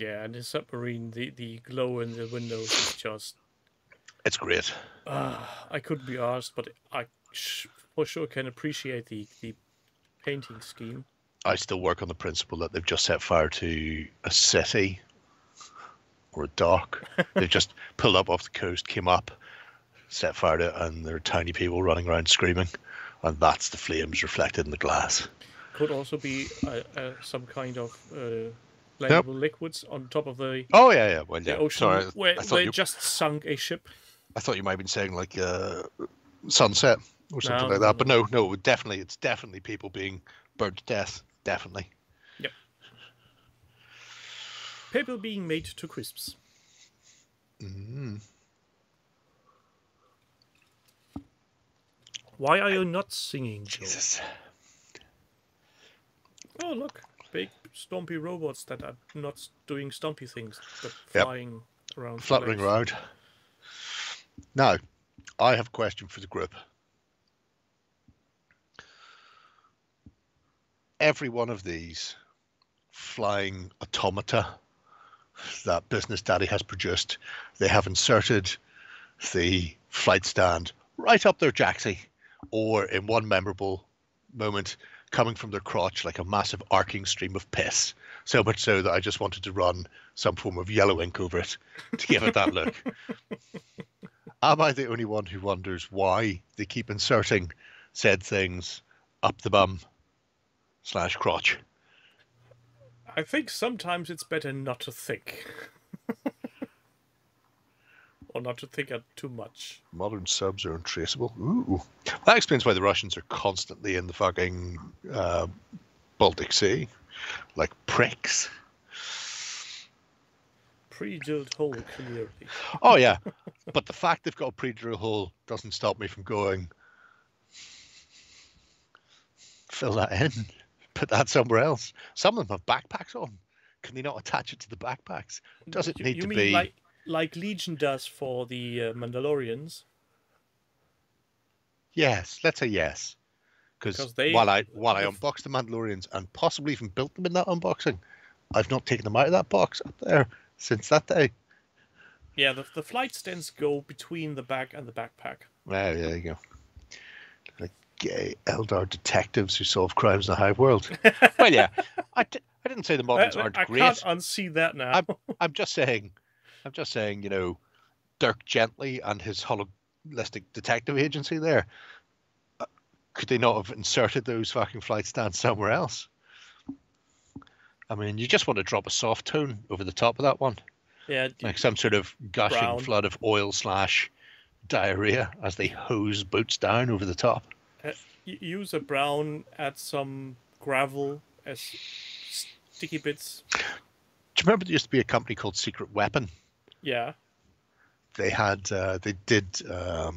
Yeah, and the submarine, the glow in the windows is just... It's great. I couldn't be arsed, but I for sure can appreciate the painting scheme. I still work on the principle that they've just set fire to a city or a dock. They've just pulled up off the coast, came up, set fire to it, and there are tiny people running around screaming, and that's the flames reflected in the glass. Could also be some kind of flammable liquids on top of the Oh yeah. Well, the yeah. ocean Sorry, where I thought they you. just sunk a ship. I thought you might have been saying like sunset or something like that, but no, it's definitely people being burned to death. Definitely. Yep. People being made to crisps. Why are you not singing, Joe? Jesus. Oh, look. Big, stompy robots that are not doing stompy things, but Yep. flying around. Fluttering around. Now, I have a question for the group. Every one of these flying automata that Business Daddy has produced, they have inserted the flight stand right up their jacksy, or in one memorable moment, coming from their crotch like a massive arcing stream of piss. So much so that I just wanted to run some form of yellow ink over it to give it that look. Am I the only one who wonders why they keep inserting said things up the bum / crotch? I think sometimes it's better not to think. Or not to think too much. Modern subs are untraceable. Ooh. That explains why the Russians are constantly in the fucking Baltic Sea. Like pricks. Pre-drilled hole, clearly. Oh, yeah. But the fact they've got a pre-drill hole doesn't stop me from going, fill that in. Put that somewhere else. Some of them have backpacks on. Can they not attach it to the backpacks? Does it need you to mean be... like Legion does for the Mandalorians? Yes, let's say yes. Because while I unboxed the Mandalorians and possibly even built them in that unboxing, I've not taken them out of that box up there since that day. Yeah, the flight stands go between the back and the backpack. Well, there you go. Like gay Eldar detectives who solve crimes in the hive world. Well, yeah, I didn't say the models aren't great. I can't unsee that now. I'm just saying, you know, Dirk Gently and his holistic detective agency there. Could they not have inserted those fucking flight stands somewhere else? I mean, you just want to drop a soft tone over the top of that one. Yeah. Like some sort of gushing brown flood of oil / diarrhea as they hose boots down over the top. Use a brown, add some gravel as sticky bits. Do you remember there used to be a company called Secret Weapon? Yeah. They had, they did a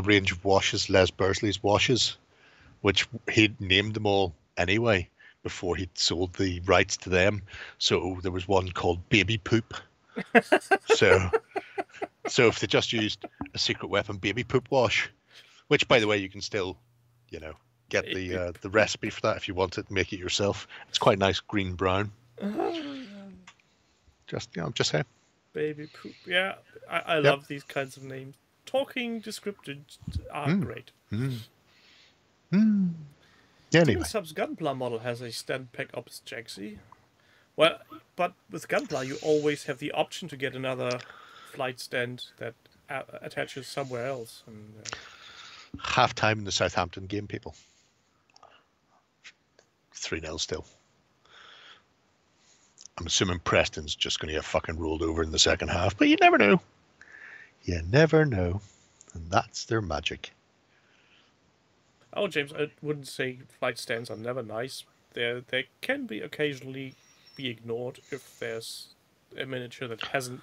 range of washes, Les Bursley's washes, which he'd named them all anyway before he'd sold the rights to them. So there was one called Baby Poop. so if they just used a Secret Weapon Baby Poop wash, which by the way you can still, you know, get the recipe for that if you want it, make it yourself. It's quite nice, green brown. Just, you know, I'm just saying. Baby Poop. Yeah, I love these kinds of names. Talking descriptions are great. Anyway. Sub's Gunpla model has a stand pack ops jacksy. Well, but with Gunpla you always have the option to get another flight stand that attaches somewhere else. And, half-time in the Southampton game, people. 3-0 still. I'm assuming Preston's just going to get fucking rolled over in the second half, but you never know. You never know. And that's their magic. Oh, James, I wouldn't say flight stands are never nice. They can be occasionally be ignored if there's a miniature that hasn't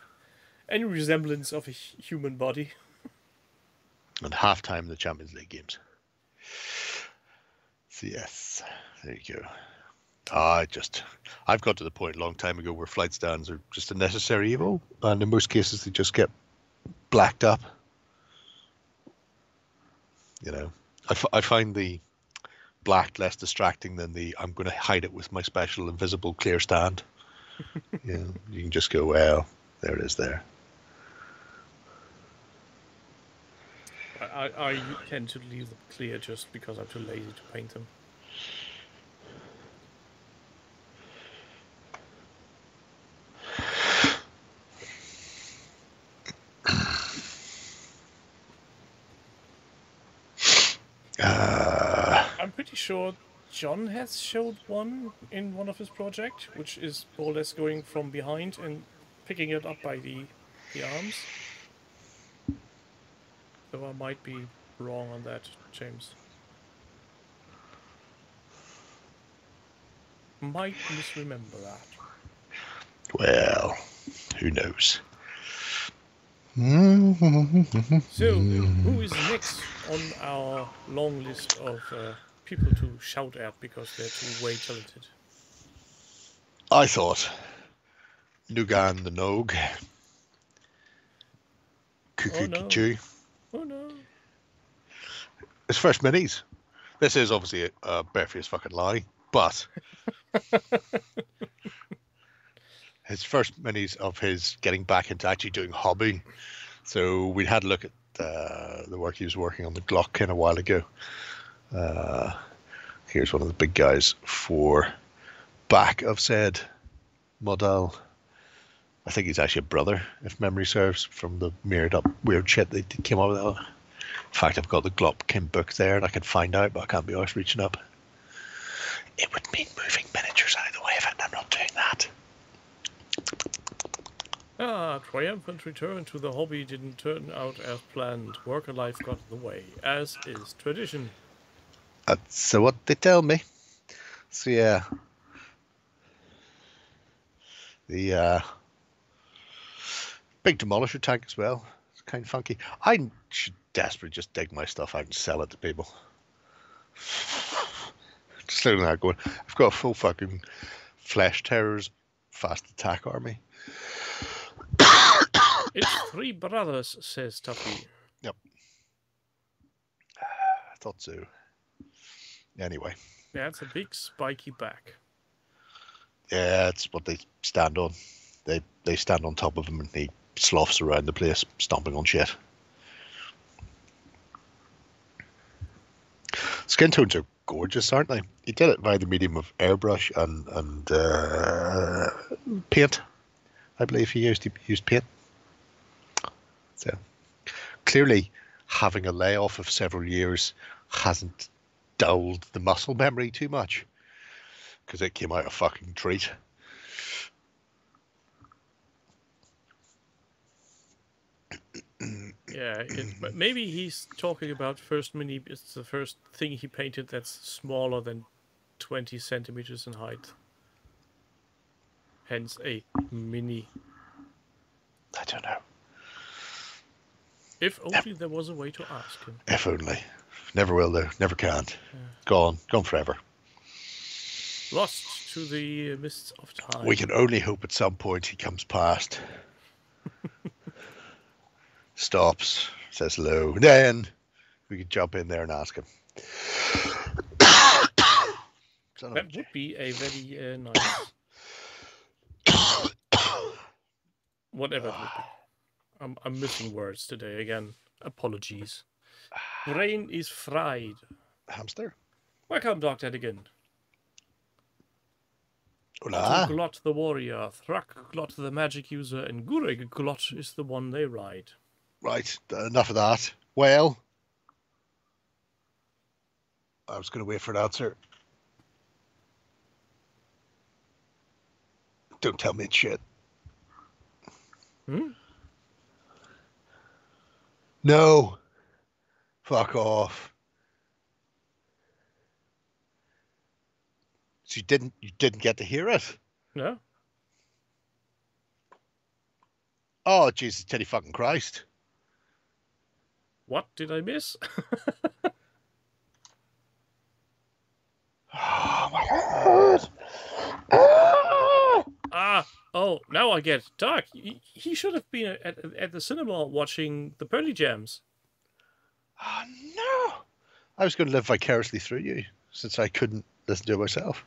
any resemblance of a human body. And half-time in the Champions League games. So yes, there you go. I've got to the point a long time ago where flight stands are just a necessary evil, and in most cases they just get blacked up. You know, I find the black less distracting than the I'm going to hide it with my special invisible clear stand. You know, you can just go, well, there it is there. I tend to leave them clear just because I'm too lazy to paint them. I'm pretty sure John has showed one in one of his projects, which is more or less going from behind and picking it up by the arms. So I might be wrong on that, James. Might misremember that. Well, who knows? So, who is next on our long list of people to shout at because they're too way talented? I thought Nugan the Nog. Cuckoo Oh no. Kichu. Oh no. His first minis. This is obviously a barefaced fucking lie, but his first minis of his getting back into actually doing hobby. So we had a look at the work he was working on the Glock in a while ago. Here's one of the big guys for back of said model. I think he's actually a brother, if memory serves, from the mirrored up weird shit they came up with. In fact, I've got the Glopkin book there and I can find out, but I can't be arsed reaching up. It would mean moving miniatures out of the way of it, and I'm not doing that. Triumphant return to the hobby didn't turn out as planned. Work and life got in the way, as is tradition. That's what they tell me. So yeah. The big demolisher tank as well. It's kind of funky. I should desperately just dig my stuff out and sell it to people. Just looking at that going, I've got a full fucking Flesh Terrors fast attack army. It's three brothers, says Tuffy. Yep. I thought so. Anyway. Yeah, it's a big spiky back. Yeah, that's what they stand on. They stand on top of him and he sloughs around the place, stomping on shit. Skin tones are gorgeous, aren't they? He did it by the medium of airbrush and paint. I believe he used paint. So clearly, having a layoff of several years hasn't dulled the muscle memory too much, because it came out a fucking treat. Yeah, maybe he's talking about first mini. It's the first thing he painted that's smaller than 20 centimeters in height. Hence a mini. I don't know. If only there was a way to ask him. If only. Never will though. Never can. Yeah. Gone forever. Lost to the mists of time. We can only hope at some point he comes past. Stops, says hello. Then we could jump in there and ask him. That would be a very nice. Whatever it would be. I'm missing words today again. Apologies. Brain is fried. Hamster. Welcome, Dr. Edigan. Hola. Glot the warrior, Thrak Glot the magic user, and Gurig Glot is the one they ride. Right, enough of that. Well, I was going to wait for an answer. Don't tell me it's shit. No. Fuck off. So you didn't get to hear it? No. Oh, Jesus, Teddy fucking Christ. What did I miss? Oh my God. Oh, now I get it. Doc, he should have been at the cinema watching the Pearly Jams. Oh no. I was going to live vicariously through you since I couldn't listen to it myself.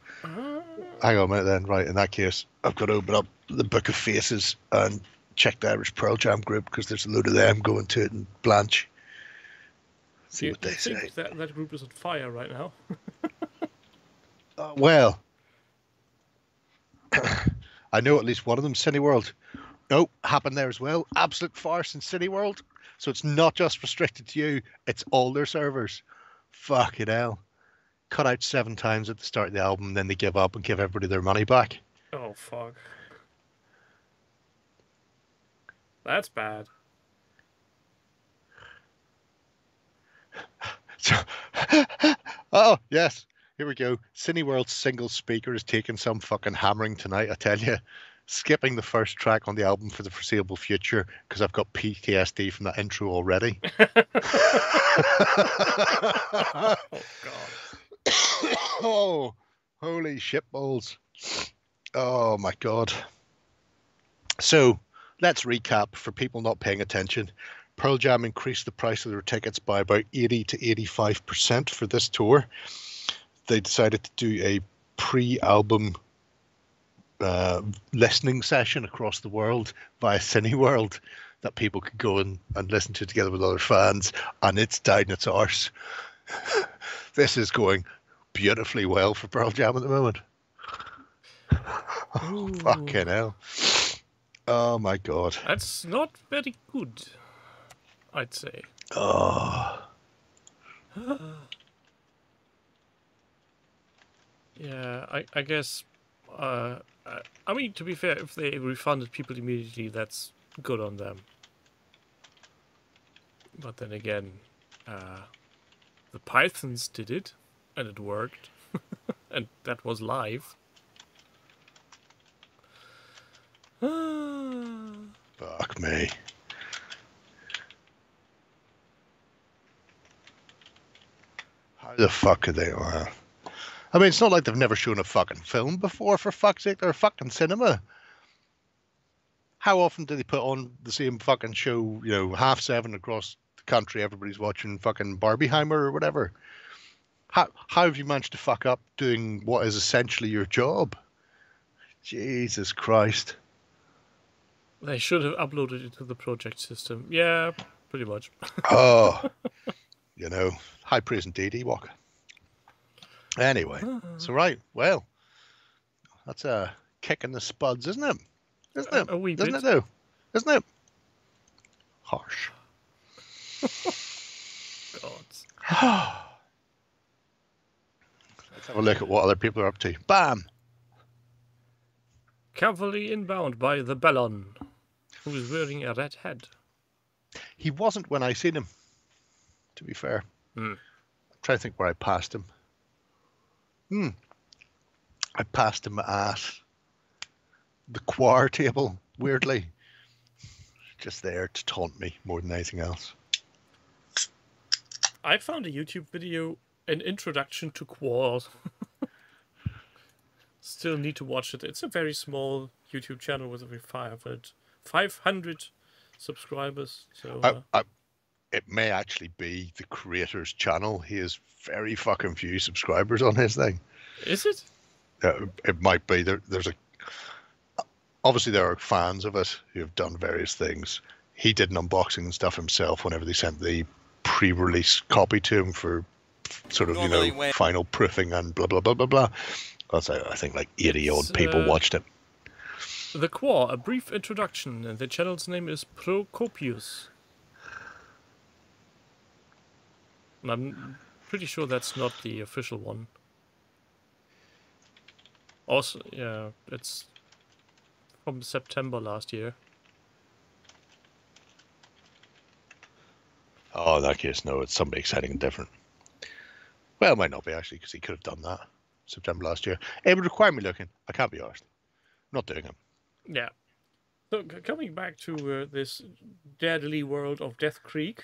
Hang on a minute then. Right, in that case, I've got to open up the Book of Faces and check the Irish Pearl Jam group because there's a load of them going to it in Blanche. See what they say. Think that group is on fire right now? Well, I know at least one of them, Cineworld. Nope, happened there as well. Absolute farce in Cineworld. So it's not just restricted to you, it's all their servers. Fucking hell. Cut out 7 times at the start of the album, then they give up and give everybody their money back. Oh, fuck. That's bad. Oh, yes. Here we go. Cineworld's single speaker is taking some fucking hammering tonight, I tell you. Skipping the first track on the album for the foreseeable future because I've got PTSD from that intro already. Oh, God. Oh, holy shitballs. Oh, my God. So, let's recap for people not paying attention. Pearl Jam increased the price of their tickets by about 80 to 85% for this tour. They decided to do a pre-album listening session across the world via Cineworld that people could go and listen to together with other fans, and it's died in its arse. This is going beautifully well for Pearl Jam at the moment. Oh, fucking hell. Oh my God. That's not very good, I'd say. Oh. Yeah, I guess, I mean, to be fair, if they refunded people immediately, that's good on them. But then again, the Pythons did it, and it worked, and that was live. Fuck me. How the fuck could they? I mean, it's not like they've never shown a fucking film before, for fuck's sake. They're a fucking cinema. How often do they put on the same fucking show, 7:30 across the country? Everybody's watching fucking Barbieheimer or whatever. How have you managed to fuck up doing what is essentially your job? Jesus Christ. They should have uploaded it to the project system. Yeah, pretty much. Oh, high praise indeed, Ewok. Anyway, so right, well, that's a kick in the spuds, isn't it? Isn't it? A wee Doesn't bit. it though? Isn't it? Harsh. God. Let's have a look at what other people are up to. Bam! Cavalry inbound by the Bellon, who is wearing a red head. He wasn't when I seen him, to be fair. I'm trying to think where I passed him. I passed him at the choir table, weirdly. Just there to taunt me more than anything else. I found a YouTube video, an introduction to Qual. Still need to watch it. It's a very small YouTube channel with over 500 subscribers. So it may actually be the creator's channel. He has very fucking few subscribers on his thing. Is it? It might be. Obviously there are fans of it who have done various things. He did an unboxing and stuff himself whenever they sent the pre-release copy to him for sort of, final proofing and blah, blah, blah, blah, blah. I think like 80-odd people watched it. The Qual, a brief introduction, and the channel's name is Procopius. And I'm pretty sure that's not the official one. Also, yeah, it's from September last year. Oh, in that case, no, it's somebody exciting and different. Well, it might not be, actually, because he could have done that September last year. It would require me looking. I can't be arsed. I'm not doing it. Yeah. So, coming back to this deadly world of Death Creek.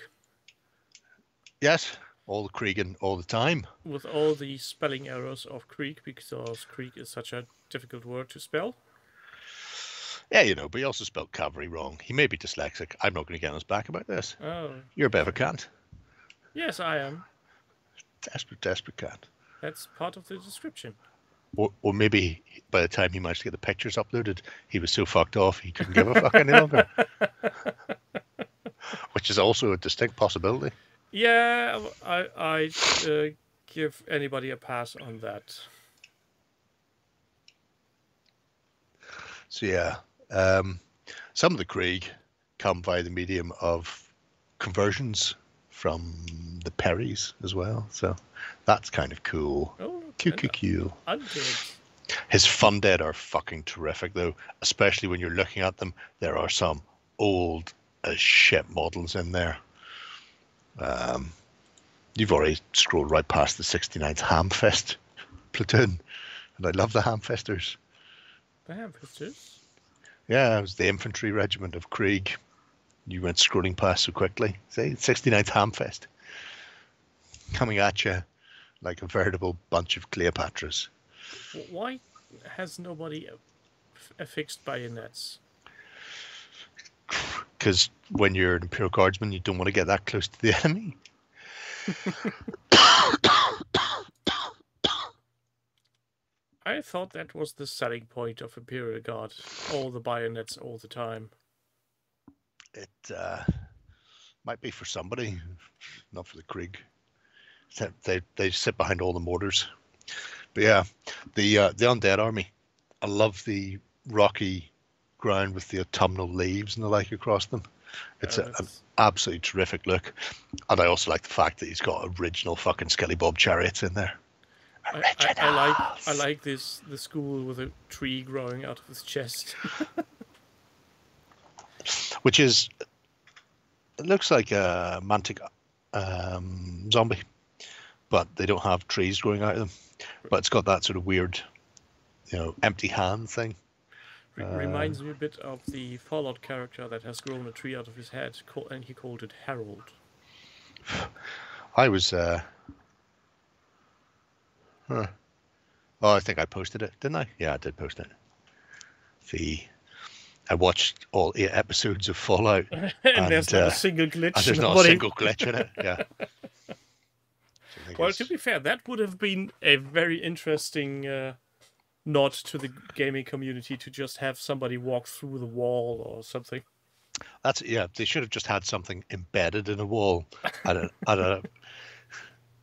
Yes, all the Cregan all the time. With all the spelling errors of Creek, because Creek is such a difficult word to spell. Yeah, but he also spelled cavalry wrong. He may be dyslexic. I'm not going to get on his back about this. Oh. You're a bit of a cunt. Yes, I am. Desperate cunt. That's part of the description. Or maybe by the time he managed to get the pictures uploaded, he was so fucked off he couldn't give a fuck any longer. Which is also a distinct possibility. Yeah, I give anybody a pass on that. So yeah, some of the Krieg come via the medium of conversions from the Perrys as well. So that's kind of cool. Oh, Cool. Undead. His Fundead are fucking terrific though, especially when you're looking at them. There are some old as shit models in there. You've already scrolled right past the 69th Hamfest platoon, and I love the Hamfesters. The Hamfesters? Yeah, it was the infantry regiment of Krieg. You went scrolling past so quickly. See, 69th Hamfest. Coming at you like a veritable bunch of Cleopatras. Why has nobody affixed bayonets? Because when you're an Imperial Guardsman, you don't want to get that close to the enemy. I thought that was the selling point of Imperial Guard. All the bayonets all the time. It might be for somebody, not for the Krieg. They sit behind all the mortars. But yeah, the undead army. I love the rocky ground with the autumnal leaves and the like across them. It's an absolutely terrific look. And I also like the fact that he's got original fucking Skelly Bob chariots in there. I like the school with a tree growing out of his chest. Which is, it looks like a mantic zombie, but they don't have trees growing out of them. But it's got that sort of weird, empty hand thing. Reminds me a bit of the Fallout character that has grown a tree out of his head, and he called it Harold. I was, oh, I think I posted it, didn't I? Yeah, I did post it. I watched all 8 episodes of Fallout, and there's not a single glitch. And there's not a single glitch in it. Yeah. Well, to be fair, that would have been a very interesting nod to the gaming community to just have somebody walk through the wall or something. They should have just had something embedded in a wall at a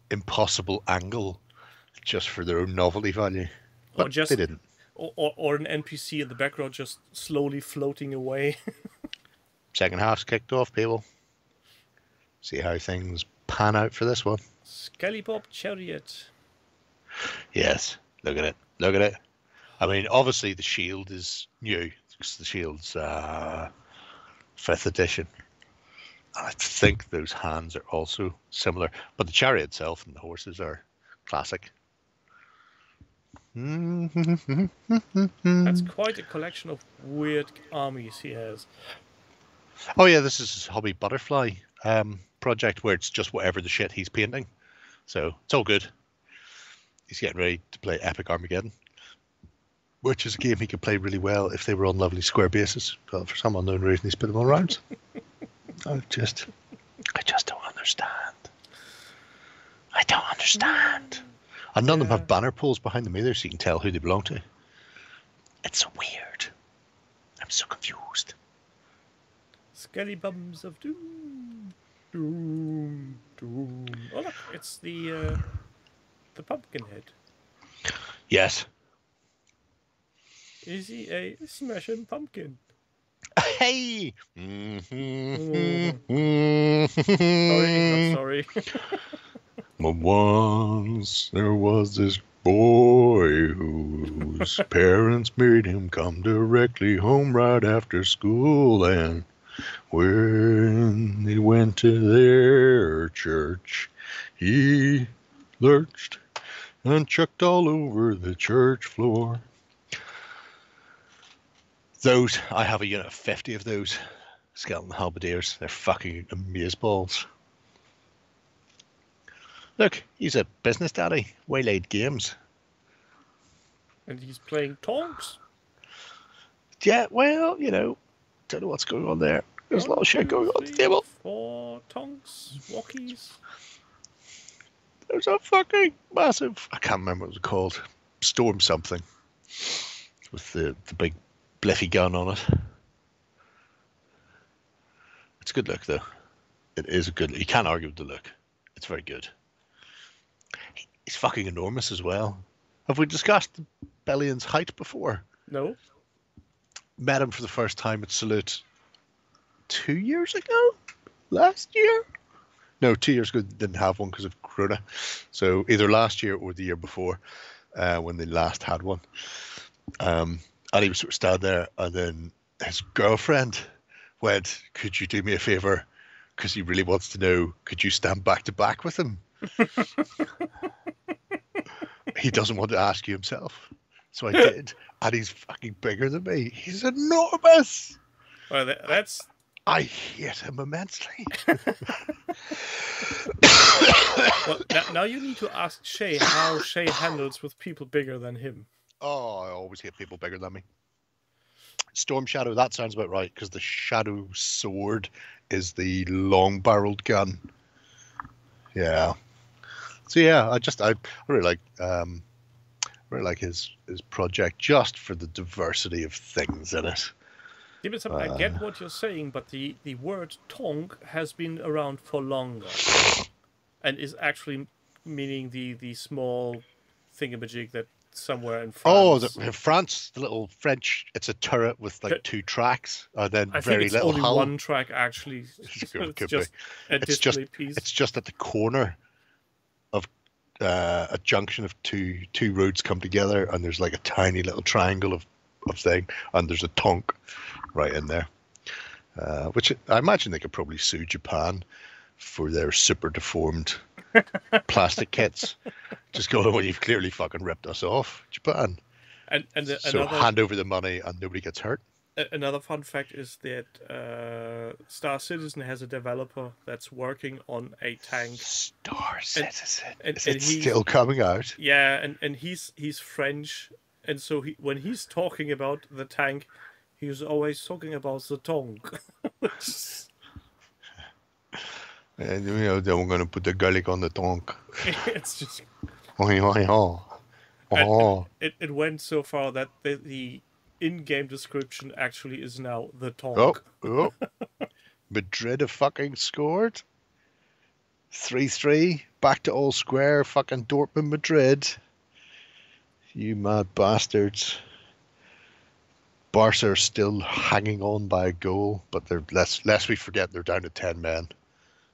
impossible angle, just for their own novelty value. But they didn't. Or an NPC in the background just slowly floating away. Second half's kicked off, people. See how things pan out for this one. Skelly Bob chariot. Yes, look at it. Look at it. I mean, obviously the shield is new, because the shield's 5th edition. I think those hands are also similar, but the chariot itself and the horses are classic. That's quite a collection of weird armies he has. Oh yeah, this is his Hobby Butterfly project, where it's just whatever the shit he's painting. So it's all good. He's getting ready to play Epic Armageddon, which is a game he could play really well if they were on lovely square bases. But for some unknown reason, he's put them on rounds. I just don't understand. I don't understand. And none of them have banner poles behind them either, so you can tell who they belong to. It's so weird. I'm so confused. Skelly Bums of Doom. Doom. Doom. Oh look, it's the pumpkin head. Yes. Is he a smashing pumpkin? Hey! Sorry. But once there was this boy whose parents made him come directly home right after school, and when he went to their church, he lurched and chucked all over the church floor. Those, I have a unit of 50 of those skeleton halberdiers. They're fucking amazeballs. Look, he's a business daddy. Waylaid Games. And he's playing tonks. Yeah, well, don't know what's going on there. There's a lot of shit going on at the table. 4 tonks, walkies. There's a fucking massive, I can't remember what it was called. storm something with the big bliffy gun on it. It's a good look, though. It is a good. You can't argue with the look. It's very good. He's fucking enormous as well. Have we discussed Bellion's height before? No. Met him for the first time at Salute 2 years ago? Last year? No, 2 years ago. Didn't have one because of Corona. So either last year or the year before, when they last had one. And he was sort of standing there, and then his girlfriend went, "Could you do me a favor? Because he really wants to know, could you stand back to back with him?" He doesn't want to ask you himself. So I did. And he's fucking bigger than me. He's enormous. Well, that's... I hate him immensely. Well, now you need to ask Shay how Shay handles with people bigger than him. Oh, I always hate people bigger than me. Storm Shadow, that sounds about right, because the Shadow Sword is the long-barreled gun. Yeah. So yeah, I really like his project just for the diversity of things in it. Yeah, but I get what you're saying, but the word tonk has been around for longer, and is actually meaning the small thingamajig that somewhere in France. Oh, France, the little French. It's a turret with like 2 tracks, and then I very think it's little only hull. one track actually. It's just a display piece. It's just at the corner of a junction of two roads come together, and there's like a tiny little triangle of thing, and there's a tonk right in there, which I imagine they could probably sue Japan for their super deformed plastic kits. Just go, well, you've clearly fucking ripped us off, Japan. So hand over the money and nobody gets hurt. Another fun fact is that Star Citizen has a developer that's working on a tank. Star Citizen? And is it still coming out? Yeah, and he's French, and so when he's talking about the tank, he's always talking about the tonk. And then we're going to put the garlic on the tonk. It's just... It went so far that the in-game description actually is now the tonk. Oh. Madrid have fucking scored. 3-3. Back to all square. Fucking Dortmund, Madrid. You mad bastards. Barca are still hanging on by a goal, but they're lest we forget they're down to 10 men.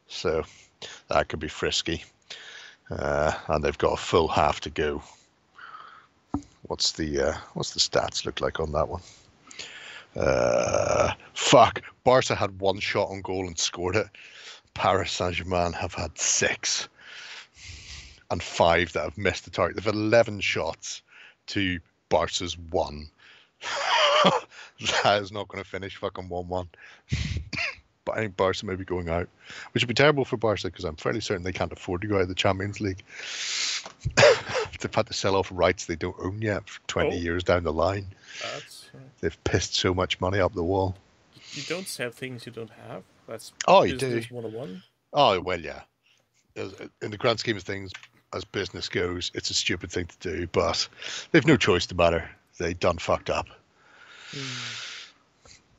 So that could be frisky. And they've got a full half to go. What's the stats look like on that one? Fuck. Barca had 1 shot on goal and scored it. Paris Saint-Germain have had 6. And 5 that have missed the target. They've had 11 shots to Barca's 1. That is not going to finish fucking 1-1. But I think Barca may be going out, which would be terrible for Barca because I'm fairly certain they can't afford to go out of the Champions League. They've had to sell off rights they don't own yet for 20 years down the line. They've pissed so much money up the wall. You don't sell things you don't have. That's you do. 101. Oh, well, yeah. In the grand scheme of things, as business goes, it's a stupid thing to do, but they've no choice to matter. They done fucked up.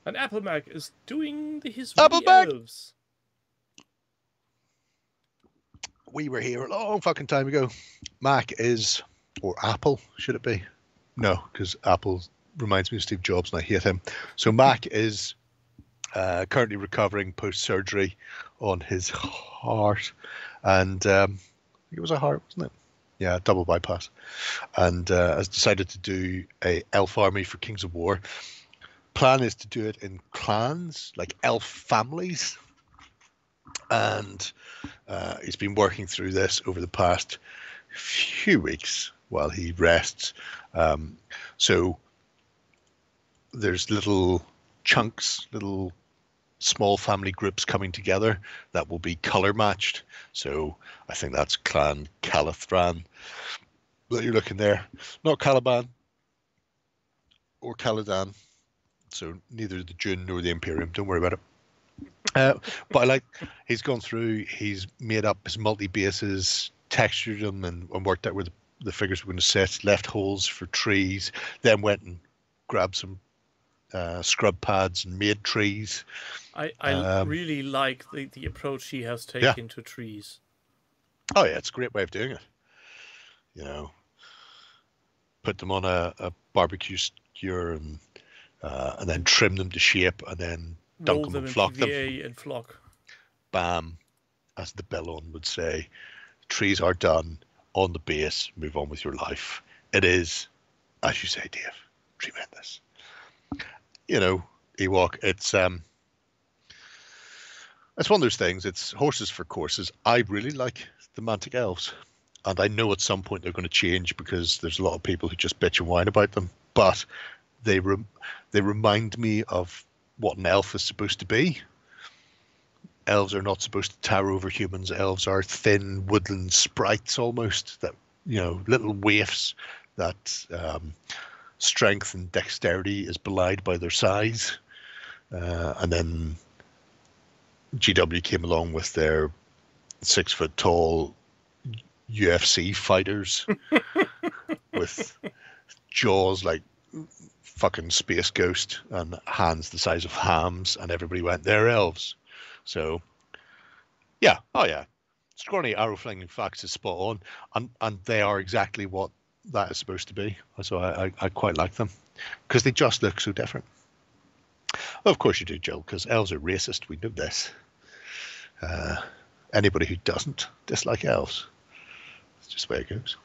And Apple Mac is doing his Apple Mac! elves. We were here a long fucking time ago. Mac is, or Apple, should it be? No, because Apple reminds me of Steve Jobs and I hate him. So Mac is currently recovering post-surgery on his heart. And I think it was a heart, wasn't it? Yeah, double bypass. And has decided to do a elf army for Kings of War. Plan is to do it in clans, like elf families. And he's been working through this over the past few weeks while he rests. So there's little chunks, little small family groups coming together that will be color matched. So I think that's Clan Calathran that you're looking there. Not Caliban or Caladan. So neither the Dune nor the Imperium. Don't worry about it. But I like, he's gone through, he's made up his multi-bases, textured them and worked out where the figures were going to sit, left holes for trees, then went and grabbed some scrub pads and made trees. I really like the approach he has Yeah. taken to trees. Oh yeah, it's a great way of doing it. You know, put them on a barbecue skewer and then trim them to shape and then dunk Roll them them and in flock them. PVA and flock. Bam, as the Bellon would say, trees are done. On the base, move on with your life. It is, as you say, Dave, tremendous. You know, Ewok, it's one of those things. It's horses for courses. I really like the Mantic Elves, and I know at some point they're going to change because there's a lot of people who just bitch and whine about them. But they remind me of what an elf is supposed to be. Elves are not supposed to tower over humans. Elves are thin woodland sprites almost, that, you know, little waifs that strength and dexterity is belied by their size. And then GW came along with their 6 foot tall UFC fighters with jaws like fucking Space Ghost and hands the size of hams, and everybody went, they're elves. So, yeah, oh yeah, scrawny arrow flinging facts is spot on, and they are exactly what that is supposed to be. So I quite like them because they just look so different. Well, of course you do, Jill, because elves are racist. We know this. Anybody who doesn't dislike elves, it's just the way it goes.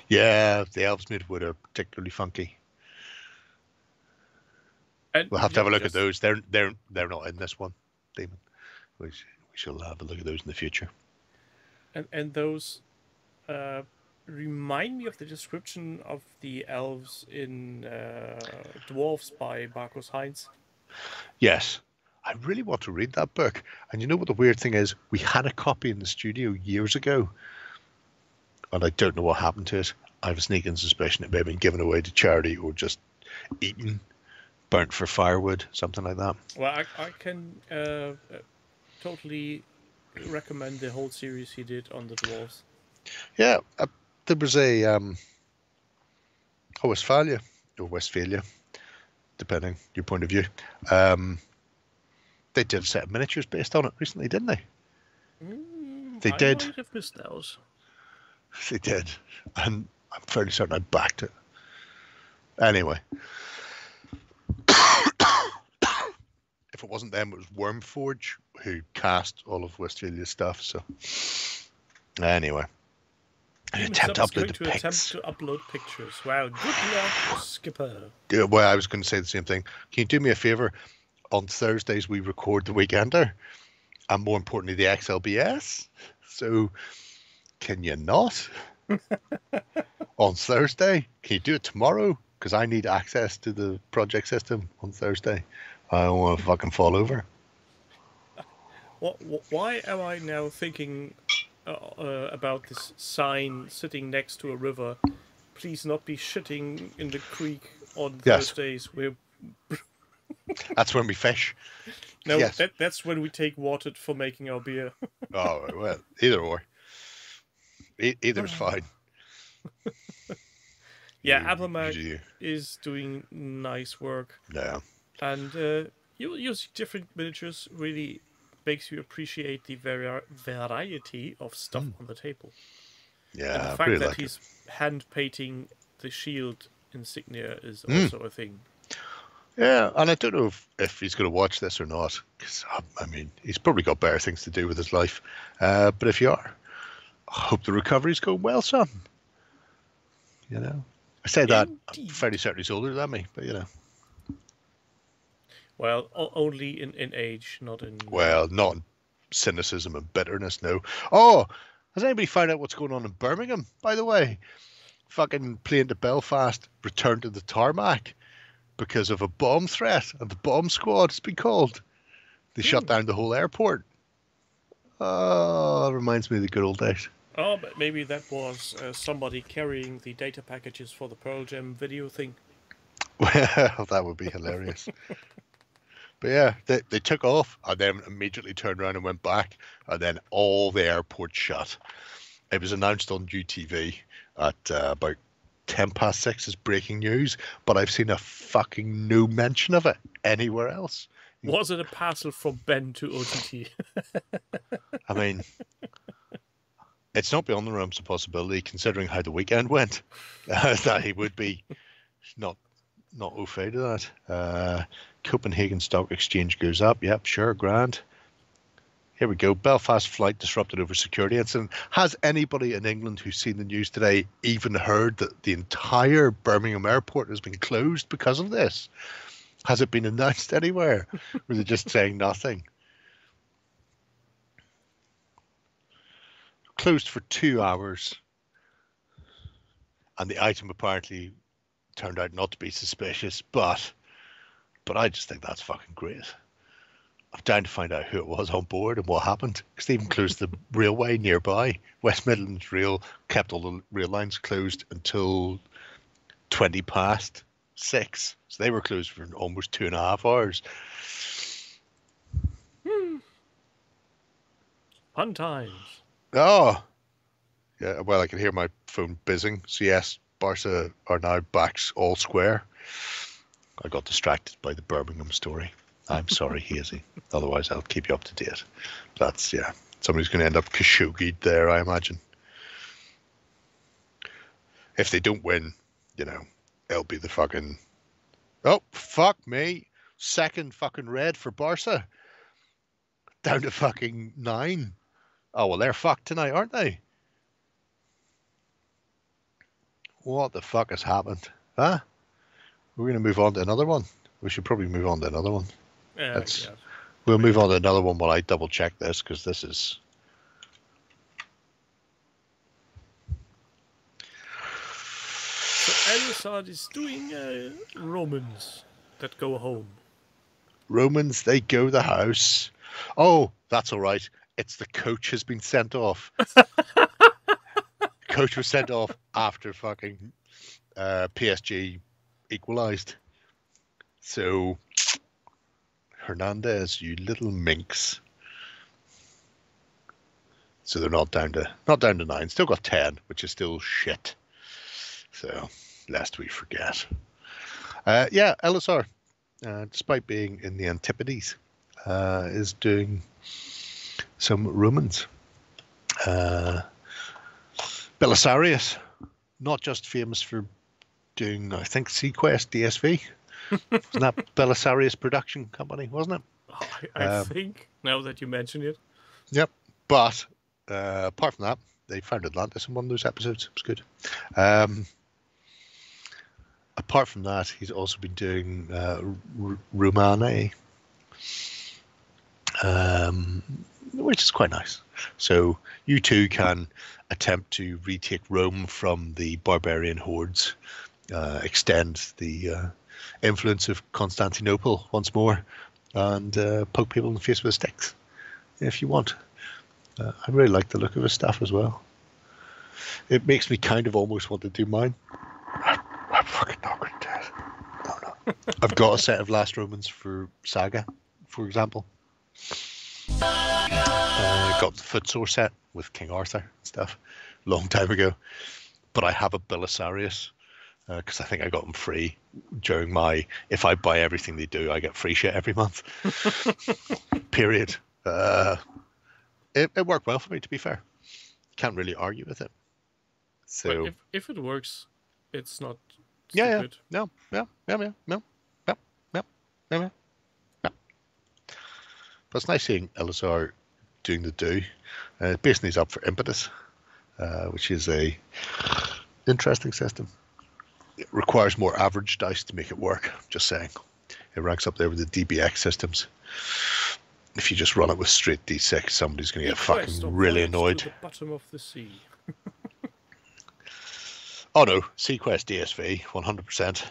Yeah, the elves made of wood are particularly funky. And We'll have to have a look at those. They're not in this one, Damon. We shall have a look at those in the future. And those remind me of the description of the elves in Dwarfs by Marcus Heinz. Yes, I really want to read that book. And you know what the weird thing is? We had a copy in the studio years ago, and I don't know what happened to it. I have a sneaking suspicion it may have been given away to charity or just eaten. Burnt for firewood, something like that. Well, I can totally recommend the whole series he did on the dwarves. Yeah, there was a Westphalia, or Westphalia, depending your point of view. They did a set of miniatures based on it recently, didn't they? They did. I might have missed those. They did, and I'm fairly certain I backed it. Anyway. If it wasn't them, it was Wormforge who cast all of Westphalia's stuff. So, anyway, attempt to upload pictures. Wow, good luck, Skipper. Yeah, well, I was going to say the same thing. Can you do me a favor? On Thursdays we record the Weekender, and more importantly, the XLBS. So, can you not on Thursday? Can you do it tomorrow? Because I need access to the project system on Thursday. I don't want to fucking fall over. Why am I now thinking about this sign sitting next to a river? Please not be shitting in the creek on Thursdays. That's when we fish. No, yes. That's when we take water for making our beer. Oh, well, either or. Either's fine. Yeah, Abelmag is doing nice work. Yeah. And using different miniatures really makes you appreciate the variety of stuff on the table. Yeah, and the fact that he's hand painting the shield insignia is also a thing. Yeah, and I don't know if he's going to watch this or not, because, I mean, he's probably got better things to do with his life. But if you are, I hope the recovery's going well, son. You know? I say that, I'm fairly certain he's older than me, but, you know. Well, only in age, not in... Well, not in cynicism and bitterness, no. Oh, has anybody found out what's going on in Birmingham, by the way? Fucking plane to Belfast returned to the tarmac because of a bomb threat, and the bomb squad has been called. They shut down the whole airport. Oh, it reminds me of the good old days. Oh, but maybe that was somebody carrying the data packages for the Pearl Jam video thing. Well, that would be hilarious. But yeah, they took off and then immediately turned around and went back, and then all the airports shut. It was announced on UTV at about 6:10 as breaking news, but I've seen a fucking no mention of it anywhere else. Was it a parcel from Ben to OTT? I mean, it's not beyond the realms of possibility, considering how the weekend went, that he would be not au fait to that. Copenhagen Stock Exchange goes up. Yep, sure, grand. Here we go. Belfast flight disrupted over security incident. Has anybody in England who's seen the news today even heard that the entire Birmingham airport has been closed because of this? Has it been announced anywhere? Or is it just saying nothing? Closed for 2 hours. And the item apparently turned out not to be suspicious, but I just think that's fucking great. I'm down to find out who it was on board and what happened. Because they even closed the railway nearby. West Midlands Rail kept all the rail lines closed until 6:20. So they were closed for almost 2.5 hours. Fun times. Oh, yeah. Well, I can hear my phone buzzing. So yes, Barca are now backs all square. I got distracted by the Birmingham story. I'm sorry, Hazy. Otherwise, I'll keep you up to date. That's, yeah. Somebody's going to end up Khashoggi'd there, I imagine. If they don't win, you know, it'll be the fucking... Oh, fuck me. Second fucking red for Barca. Down to fucking 9. Oh, well, they're fucked tonight, aren't they? What the fuck has happened? Huh? We're going to move on to another one. We should probably move on to another one. Yeah. We'll move on to another one while I double check this, because this is... So Elisard is doing Romans that go home. Romans, they go the house. Oh, that's all right. It's the coach has been sent off. Coach was sent off after fucking PSG equalised. So, Hernandez, you little minx. So they're not down to 9. Still got 10, which is still shit. So, lest we forget. Yeah, LSR, despite being in the Antipodes, is doing some Romans. Belisarius, not just famous for doing, I think, Sequest DSV. Wasn't that Belisarius production company, wasn't it? Oh, I think, now that you mention it. Yep. But apart from that, they found Atlantis in one of those episodes. It was good. Apart from that, he's also been doing Romane, which is quite nice. So you too can attempt to retake Rome from the barbarian hordes, extend the influence of Constantinople once more, and poke people in the face with sticks if you want. I really like the look of his stuff as well. It makes me kind of almost want to do mine. I'm fucking not going to do it. No. I've got a set of Last Romans for Saga, for example. Got the Footsore set with King Arthur and stuff long time ago. But I have a Belisarius because I think I got them free during my, if I buy everything they do, I get free shit every month. Period. It worked well for me, to be fair. Can't really argue with it. So but if it works, it's not stupid. Yeah. No. But it's nice seeing LSR doing the do. Basically, he's up for Impetus, which is a interesting system. It requires more average dice to make it work. Just saying, it ranks up there with the DBX systems. If you just run it with straight D6, somebody's going to get fucking really annoyed. To the bottom of the sea. Oh no, Sequest DSV, 100%.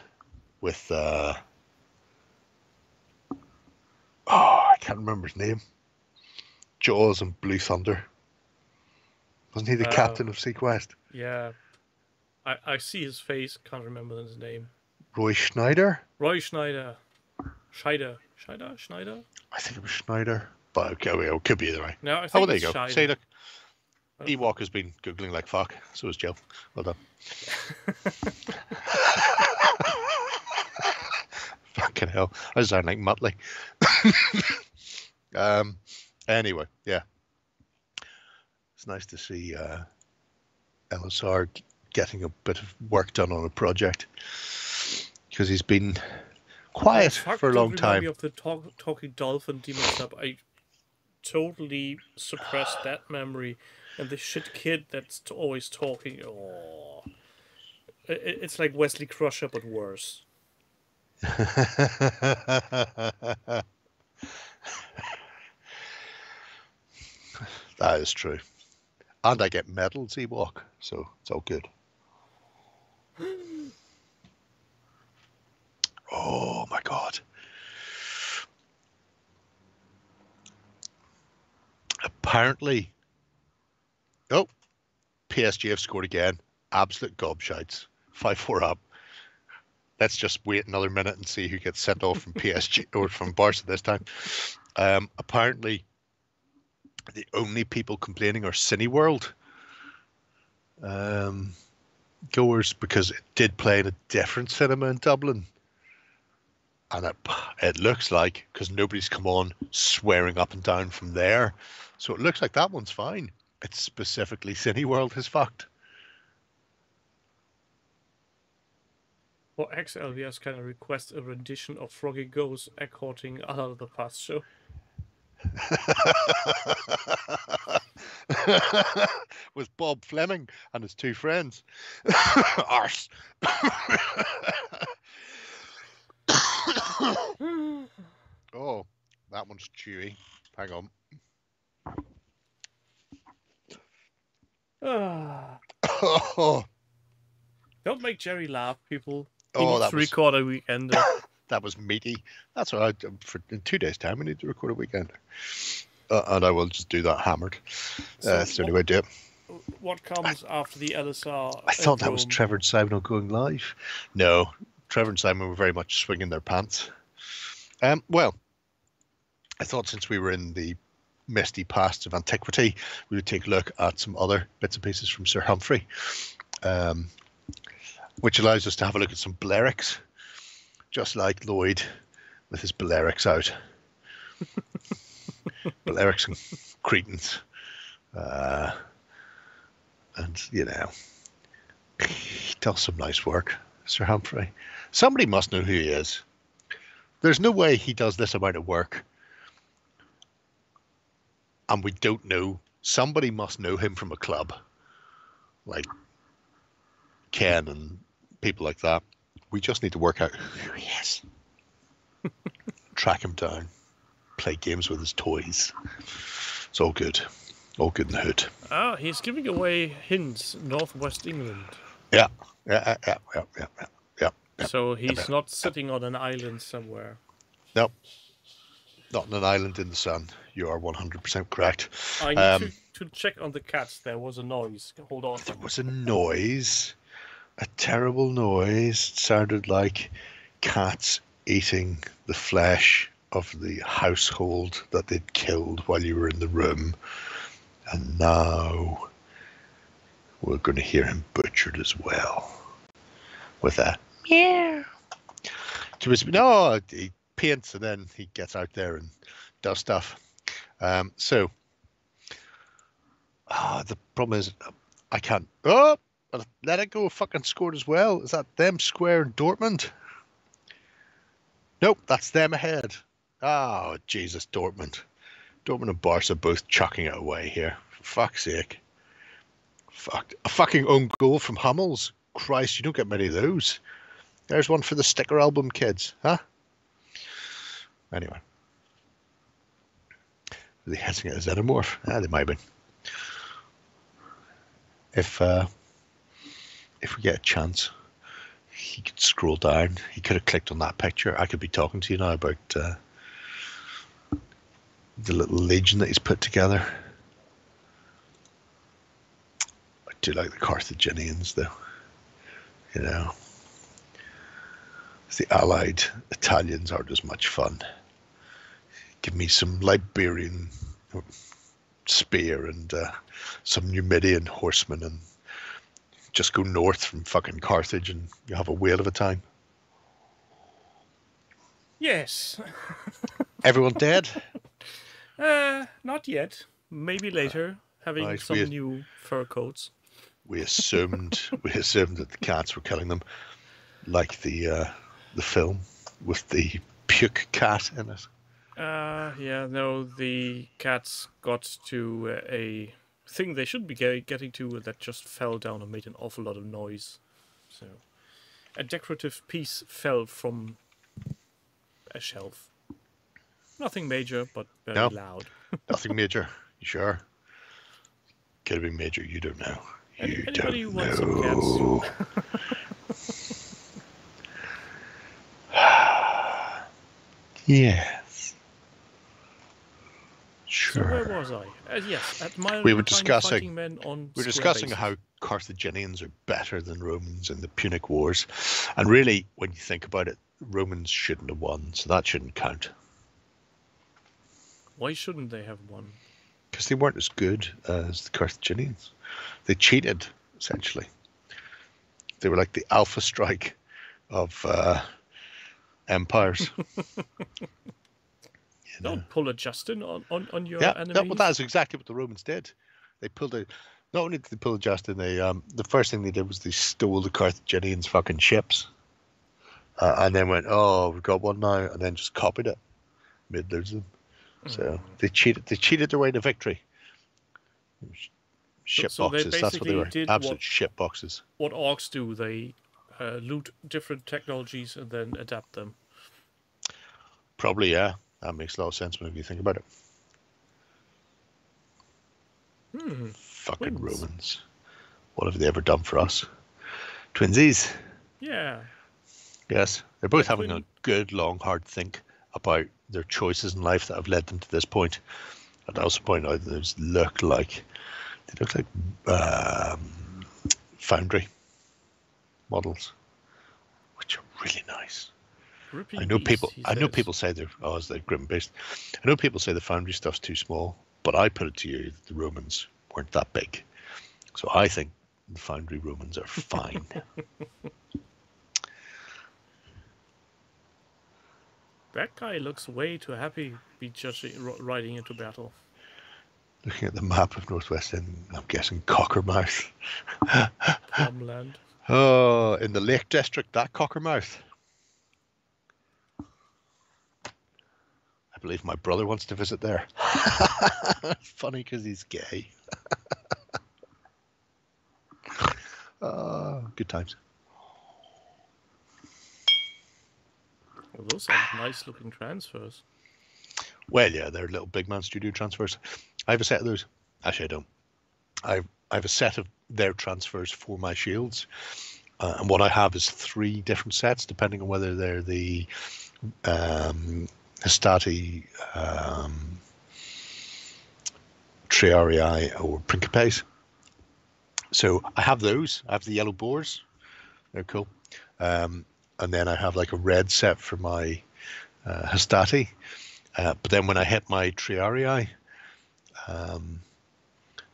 With I can't remember his name. Jaws and Blue Thunder. Wasn't he the captain of Sequest? Yeah. I see his face, can't remember his name. Roy Schneider? Schneider. Schneider? I think it was Schneider. But okay, well, it could be either way. No, I think there you go. Schneider. See, look. Ewok has been googling like fuck. So has Joe. Well done. Fucking hell. I sound like Muttley. Anyway, yeah. It's nice to see LSR getting a bit of work done on a project. Because he's been quiet for a long time. Remind me of the talking dolphin demon sub. I totally suppressed that memory. And the shit kid that's always talking. Oh, it's like Wesley Crusher, but worse. That is true. And I get medals Ewok, so it's all good. Oh my god. Apparently, PSG have scored again. Absolute gobshites. 5-4 up. Let's just wait another minute and see who gets sent off from PSG or from Barca this time. Apparently, the only people complaining are Cineworld goers, because it did play in a different cinema in Dublin. And it looks like, because nobody's come on swearing up and down from there, so it looks like that one's fine. It's specifically Cineworld has fucked. For XLVS, can I request a rendition of Froggy Goes according to the past show? With Bob Fleming and his two friends. Arse. Oh, that one's chewy. Hang on. Oh. Don't make Jerry laugh, people. He Oh, needs that to was record a weekend. that was meaty. That's all right. In 2 days' time, we need to record a weekend, and I will just do that hammered. That's the only way to do it. What comes after the LSR? I thought that was Trevor and Simon going live. No, Trevor and Simon were very much swinging their pants. Well, I thought since we were in the misty past of antiquity, we would take a look at some other bits and pieces from Sir Humphrey, which allows us to have a look at some Balearics, just like Lloyd with his Balearics out. Balearics and Cretans. And, you know, he does some nice work, Sir Humphrey. Somebody must know who he is. There's no way he does this amount of work and we don't know. Somebody must know him from a club, like Ken and people like that. We just need to work out who he is. Track him down. Play games with his toys. It's all good. All good in the hood. Ah, he's giving away hints. Northwest England. Yeah. So he's not sitting on an island somewhere. Nope. Not on an island in the sun. You are 100% correct. I need to check on the cats. There was a noise. Hold on. There was a noise. A terrible noise. It sounded like cats eating the flesh of the household that they'd killed while you were in the room. And now we're going to hear him butchered as well. With a meow. No, he paints and then he gets out there and does stuff. The problem is I can't. Oh, let it go. Fucking scored as well. Is that them square Dortmund? Nope, that's them ahead. Oh, Jesus, Dortmund. Dortmund and Barca both chucking it away here. For fuck's sake. Fuck. A fucking own goal from Hummels. Christ, you don't get many of those. There's one for the sticker album kids, huh? Anyway. Are they hinting at a xenomorph? They might have been. If we get a chance, he could scroll down. He could have clicked on that picture. I could be talking to you now about the little legion that he's put together. I do like the Carthaginians, though. You know, the Allied Italians aren't as much fun. Give me some Liberian spear and some Numidian horsemen and just go north from fucking Carthage and you have a whale of a time. Yes. Everyone dead? Not yet. Maybe later, having right, some new fur coats. We assumed that the cats were killing them, like the film with the puke cat in it. Yeah, no, the cats got to a thing they shouldn't be getting to that just fell down and made an awful lot of noise. So, a decorative piece fell from a shelf. Nothing major, but very loud. Nothing major. You sure? Could have been major. You don't know. Anybody who wants some cats? Yes. Sure. So where was I? Yes, at my we were discussing. Men on we're discussing bases. how Carthaginians are better than Romans in the Punic Wars, and really, when you think about it, Romans shouldn't have won, so that shouldn't count. Why shouldn't they have won? Because they weren't as good as the Carthaginians. They cheated, essentially. They were like the Alpha Strike of empires. Don't pull a Justin on your enemies. Yeah, well, that's exactly what the Romans did. They pulled a. Not only did they pull a Justin, they the first thing they did was they stole the Carthaginians' fucking ships, and then went, "Oh, we've got one now," and then just copied it, made loads of them. So they cheated. They cheated their way to victory. Ship boxes. That's what they were. Absolute ship boxes. What orcs do? They loot different technologies and then adapt them. Probably, yeah. That makes a lot of sense when you think about it. Fucking Twins. Romans. What have they ever done for us? Twinsies. Yeah. Yes. They're both having a good, long, hard think about their choices in life that have led them to this point. I'd also point out that they look like foundry models, which are really nice. I know people say they're grim based. I know people say the foundry stuff's too small, but I put it to you that the Romans weren't that big. So I think the foundry Romans are fine. That guy looks way too happy to be just riding into battle. Looking at the map of Northwest England, I'm guessing Cockermouth. Plumland. Oh, in the Lake District, that Cockermouth. I believe my brother wants to visit there. Funny because he's gay. Good times. Well, those are nice looking transfers. Well, yeah, they're little big man studio transfers. I have a set of those. Actually, I don't. I have a set of their transfers for my shields. And what I have is 3 different sets, depending on whether they're the Hastati, Triarii, or Principes. So I have those. I have the yellow boars. They're cool. And then I have like a red set for my Hastati. But then when I hit my Triarii,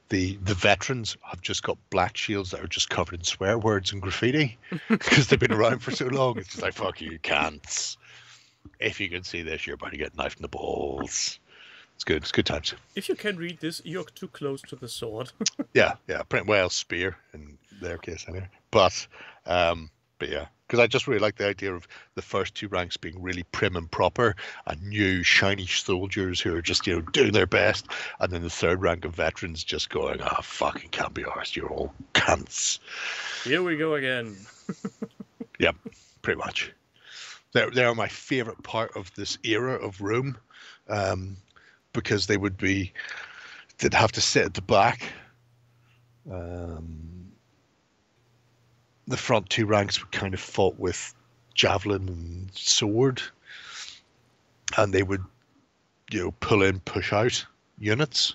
the veterans have just got black shields that are just covered in swear words and graffiti because they've been around for so long. It's just like, fuck you, cants. If you can see this, you're about to get knifed in the balls. It's good. It's good times. If you can read this, you're too close to the sword. yeah. Well, spear in their case, anyway. But yeah, because I just really like the idea of the first 2 ranks being really prim and proper and new, shiny soldiers who are just, doing their best, and then the 3rd rank of veterans just going, fucking can't be arsed, you're all cunts. Here we go again. Yep, pretty much. They are my favourite part of this era of Rome, because they'd have to sit at the back. The front 2 ranks were kind of fought with javelin and sword, and they would, pull in, push out units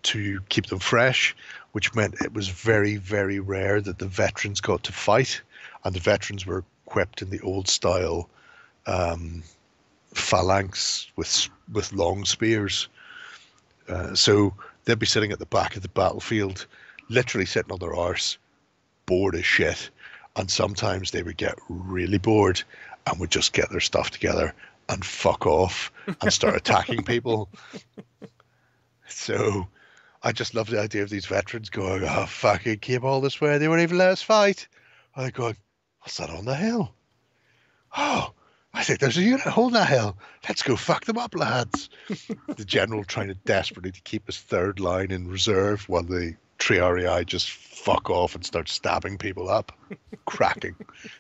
to keep them fresh, which meant it was very, very rare that the veterans got to fight, and the veterans were equipped in the old style phalanx with long spears, So they'd be sitting at the back of the battlefield, literally sitting on their arse, bored as shit. And sometimes they would get really bored and would just get their stuff together and fuck off and start attacking people. So I just love the idea of these veterans going, oh, fuck, it came all this way. They won't even let us fight. And they're going, what's that on the hill? Oh, I think there's a unit holding that hill. Let's go fuck them up, lads. The general trying to desperately to keep his third line in reserve while the Triarii just fuck off and start stabbing people up. Cracking.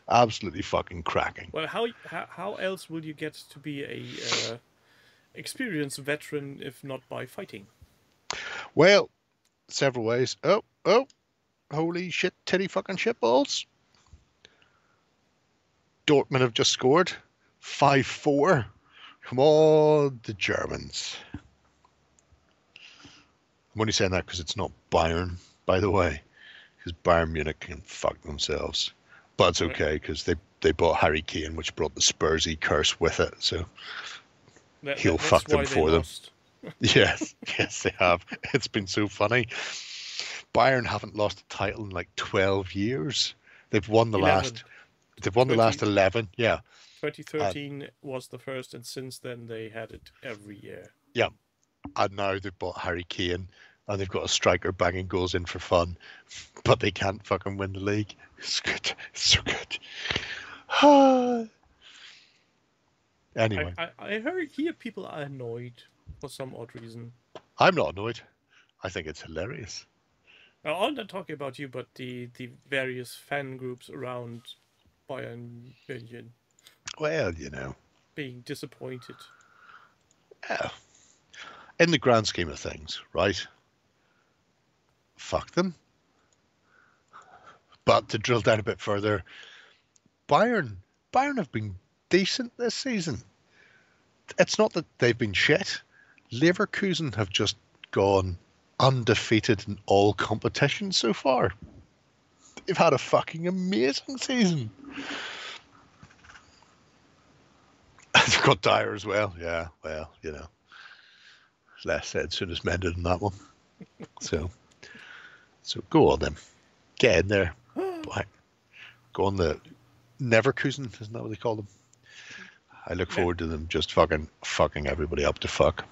Absolutely fucking cracking. Well, how else will you get to be a experienced veteran if not by fighting? Well, several ways. Oh, holy shit, titty fucking shitballs. Dortmund have just scored 5-4. Come on, the Germans. I'm only saying that because it's not Bayern, by the way, because Bayern Munich can fuck themselves. But it's okay because they bought Harry Kane, which brought the Spursy curse with it. So he'll fuck them for them. Yes, they have. It's been so funny. Bayern haven't lost a title in like 12 years. They've won the 11. last 11. Yeah. 2013 was the first, and since then they had it every year. Yeah. And now they've bought Harry Kane, and they've got a striker banging goals in for fun, but they can't fucking win the league. It's good. It's so good. Anyway. I hear people are annoyed for some odd reason. I'm not annoyed. I think it's hilarious. I'm not talking about you, but the various fan groups around Bayern München. Well, you know. Being disappointed. Yeah. In the grand scheme of things, right? Fuck them. But to drill down a bit further, Bayern have been decent this season. It's not that they've been shit. Leverkusen have just gone undefeated in all competitions so far. They've had a fucking amazing season. They've got Dyer as well. Yeah, well, you know. Less said, soon as mended in that one. So go on then. Get in there. Go on the Neverkusen, isn't that what they call them? I look forward to them just fucking everybody up to fuck.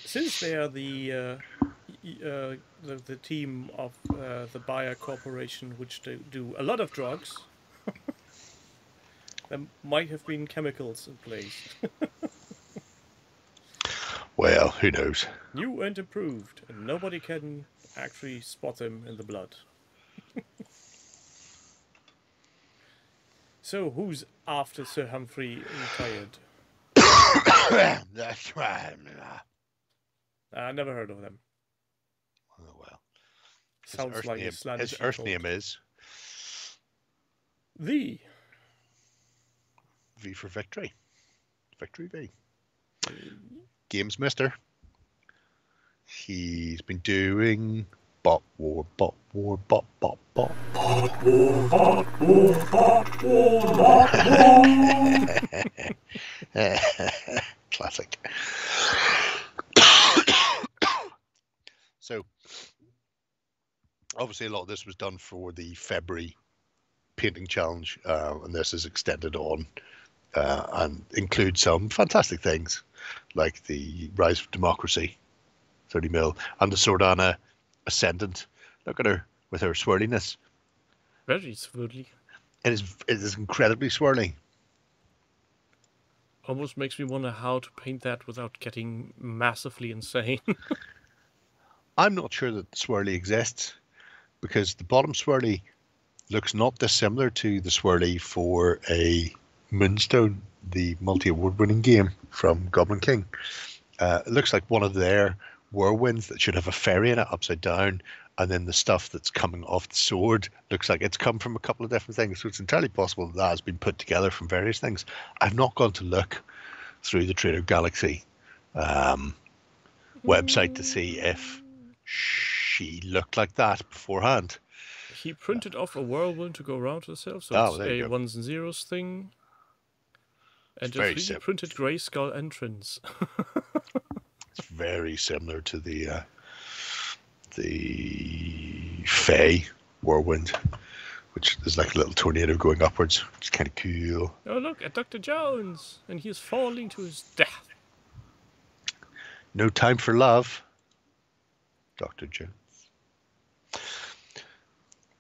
Since they are the team of the Bayer Corporation, which do a lot of drugs, there might have been chemicals in place. Well, who knows? New and improved, and nobody can actually spot them in the blood. So, who's after Sir Humphrey retired? That's right. I never heard of them. Oh, well. Sounds like his Earth name is V. V for victory. Victory V. Games Mister. He's been doing bot war. Classic. So, obviously, a lot of this was done for the February painting challenge, and this is extended on and includes some fantastic things like the Rise of Democracy, 30 mil, and the Sordana Ascendant. Look at her with her swirliness. Very swirly. It is incredibly swirly. Almost makes me wonder how to paint that without getting massively insane. I'm not sure that swirly exists, because the bottom swirly looks not dissimilar to the swirly for a Moonstone, the multi-award winning game from Goblin King. It looks like one of their whirlwinds that should have a fairy in it upside down, and then the stuff that's coming off the sword looks like it's come from a couple of different things. So it's entirely possible that has been put together from various things. I've not gone to look through the Trader Galaxy website to see if she looked like that beforehand. He printed off a whirlwind to go around herself, so it's a ones and zeros thing. And just really printed Grey Skull entrance. It's very similar to the Fey Whirlwind, which is like a little tornado going upwards. It's kind of cool. Oh, look at Dr. Jones, and he is falling to his death. No time for love, Dr. Jones.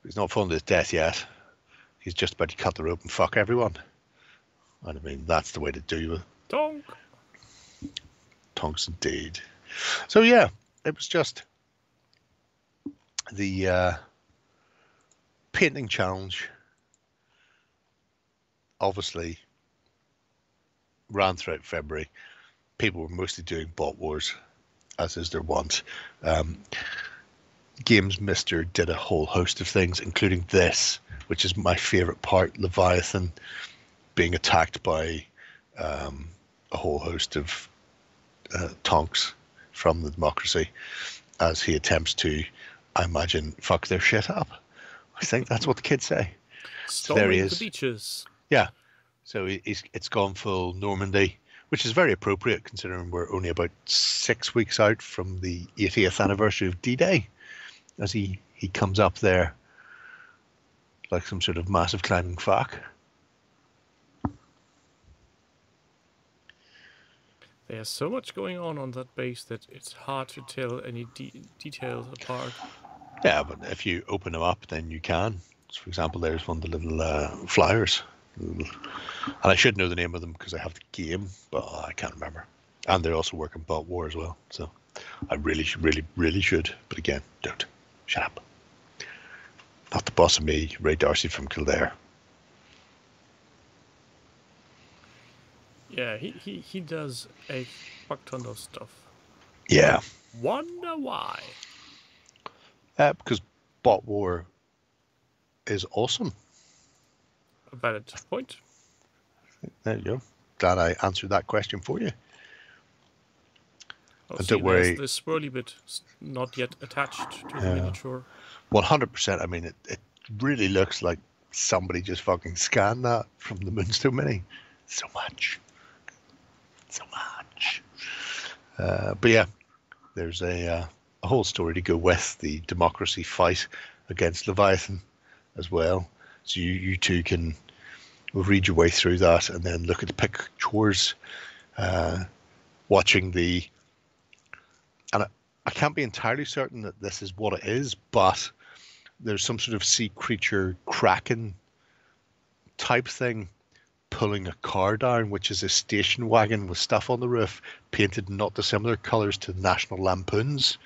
He's not falling to his death yet. He's just about to cut the rope and fuck everyone. And I mean, that's the way to do it. Donk. Tonks indeed. So yeah, it was just the painting challenge. Obviously, ran throughout February. People were mostly doing bot wars, as is their wont. Games Mister did a whole host of things, including this, which is my favourite part: Leviathan being attacked by a whole host of tonks from the democracy as he attempts to, I imagine, fuck their shit up. I think that's what the kids say. So there he is. The beaches. Yeah. So it's gone full Normandy, which is very appropriate considering we're only about 6 weeks out from the 80th anniversary of D-Day, as he comes up there like some sort of massive climbing fuck. There's so much going on that base that it's hard to tell any details apart. Yeah, but if you open them up, then you can. So for example, there's one of the little flyers. And I should know the name of them because I have the game, but I can't remember. And they're also working bot war as well. So I really should. But again, don't. Shut up. Not the boss of me, Ray Darcy from Kildare. Yeah, he does a fuck ton of stuff. Yeah. Wonder why? Because bot war is awesome. A valid point. There you go. Glad I answered that question for you. Oh, And see, don't worry. the swirly bit not yet attached to the miniature. 100%. I mean, it really looks like somebody just fucking scanned that from the Moonstone Mini. So much. But yeah, there's a whole story to go with the democracy fight against Leviathan as well. So you two can read your way through that and then look at the pictures, watching the... And I can't be entirely certain that this is what it is, but there's some sort of sea creature kraken type thing pulling a car down, which is a station wagon with stuff on the roof painted not dissimilar colours to National Lampoons.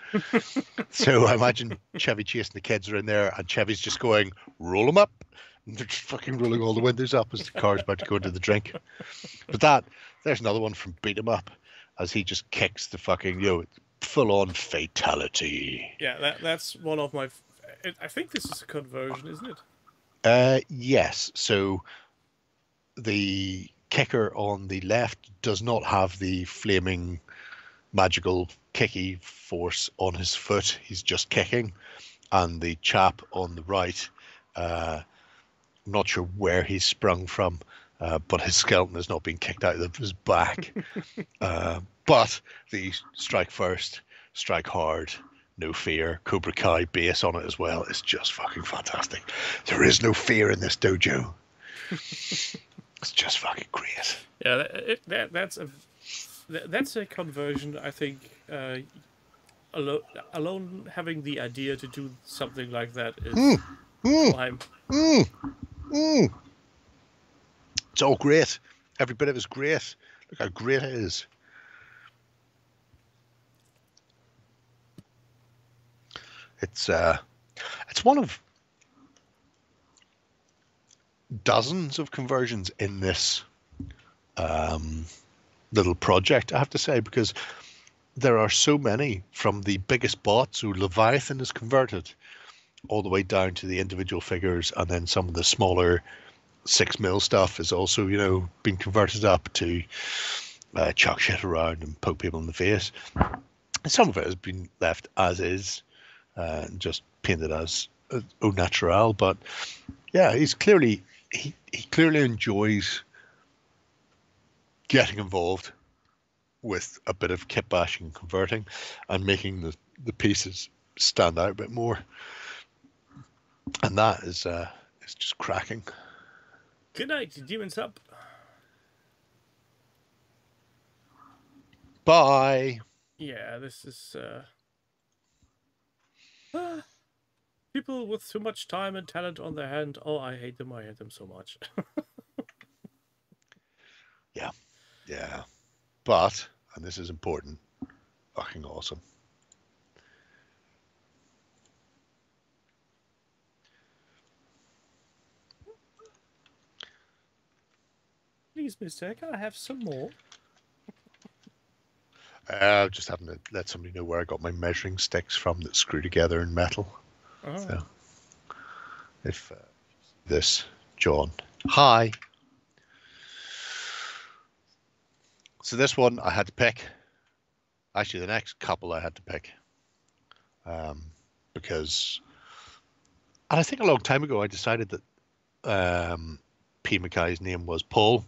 So I imagine Chevy Chase and the kids are in there and Chevy's just going, roll them up. And they're just fucking rolling all the windows up as the car's about to go into the drink. But there's another one from Beat 'em Up as he just kicks the fucking, full-on fatality. Yeah, that's one of my... I think this is a conversion, isn't it? Yes. So the kicker on the left does not have the flaming magical kicky force on his foot. He's just kicking. And the chap on the right, I'm not sure where he's sprung from, but his skeleton has not been kicked out of his back. But the strike first, strike hard, no fear, Cobra Kai base on it as well. It's just fucking fantastic. There is no fear in this dojo. It's just fucking great. Yeah, that's a conversion. I think alone having the idea to do something like that is climb. It's all great. Every bit of it is great. Look how great it is. It's one of dozens of conversions in this little project, I have to say, because there are so many, from the biggest bots who Leviathan is converted all the way down to the individual figures, and then some of the smaller 6mm stuff is also, being converted up to chuck shit around and poke people in the face. And some of it has been left as is, just painted as au naturel. But yeah, he's clearly he clearly enjoys getting involved with a bit of kit bashing and converting and making the pieces stand out a bit more. And that is just cracking. Good night, demons up. Bye. Yeah, this is people with too much time and talent on their hand. Oh, I hate them. I hate them so much. Yeah. But, and this is important, fucking awesome. Please, mister, can I have some more? Just having to let somebody know where I got my measuring sticks from that screw together in metal. Oh. So, if this, John, hi. So this one I had to pick. Actually, the next couple I had to pick. Because, and I think a long time ago I decided that P. Mackay's name was Paul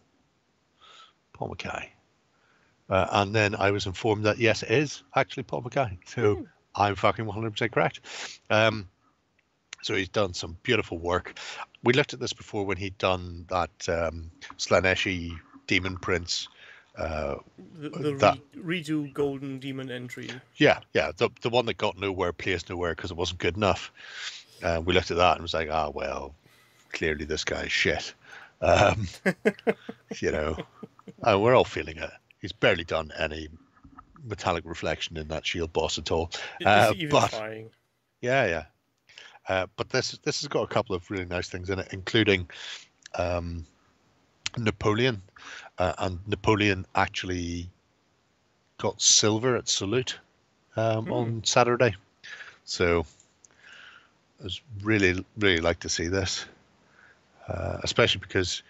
Mackay. And then I was informed that, yes, it is actually Paul Mackay. So I'm fucking 100% correct. So he's done some beautiful work. We looked at this before when he'd done that Slaneshi Demon Prince. Redo Golden Demon entry. Yeah. The one that got nowhere, placed nowhere because it wasn't good enough. We looked at that and was like, well, clearly this guy's shit. You know, we're all feeling it. He's barely done any metallic reflection in that shield boss at all. Is he even trying? Yeah. But this has got a couple of really nice things in it, including Napoleon. And Napoleon actually got silver at Salute on Saturday. So I was really, really like to see this, especially because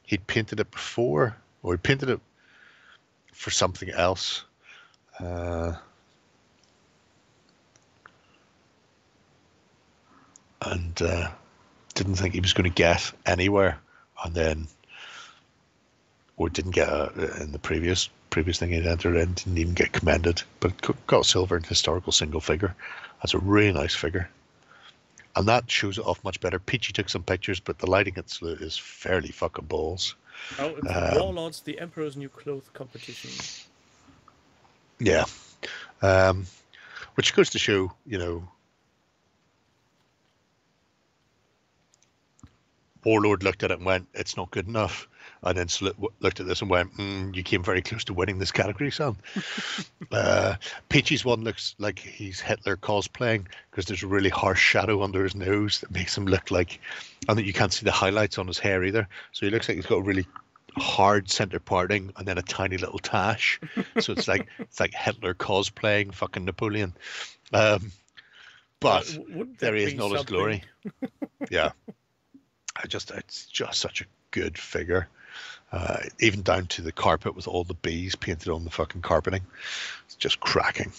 he'd painted it before, or he painted it for something else. And didn't think he was going to get anywhere, and then, or didn't get in the previous thing he'd entered in, didn't even get commended, but got silver in historical single figure. That's a really nice figure, and that shows it off much better. Peachy took some pictures, but the lighting at Salute is fairly fucking balls. Oh, it's Warlords, the Emperor's New Clothes competition. Yeah, which goes to show, you know, Warlord looked at it and went, it's not good enough. And then Salute looked at this and went, you came very close to winning this category, son. Peachy's one looks like he's Hitler cosplaying because there's a really harsh shadow under his nose that makes him look like, and that you can't see the highlights on his hair either. So he looks like he's got a really hard center parting and then a tiny little tash. So it's like Hitler cosplaying fucking Napoleon. But there he is in all his glory. Yeah. It's just such a good figure. Even down to the carpet with all the bees painted on the fucking carpeting. It's just cracking.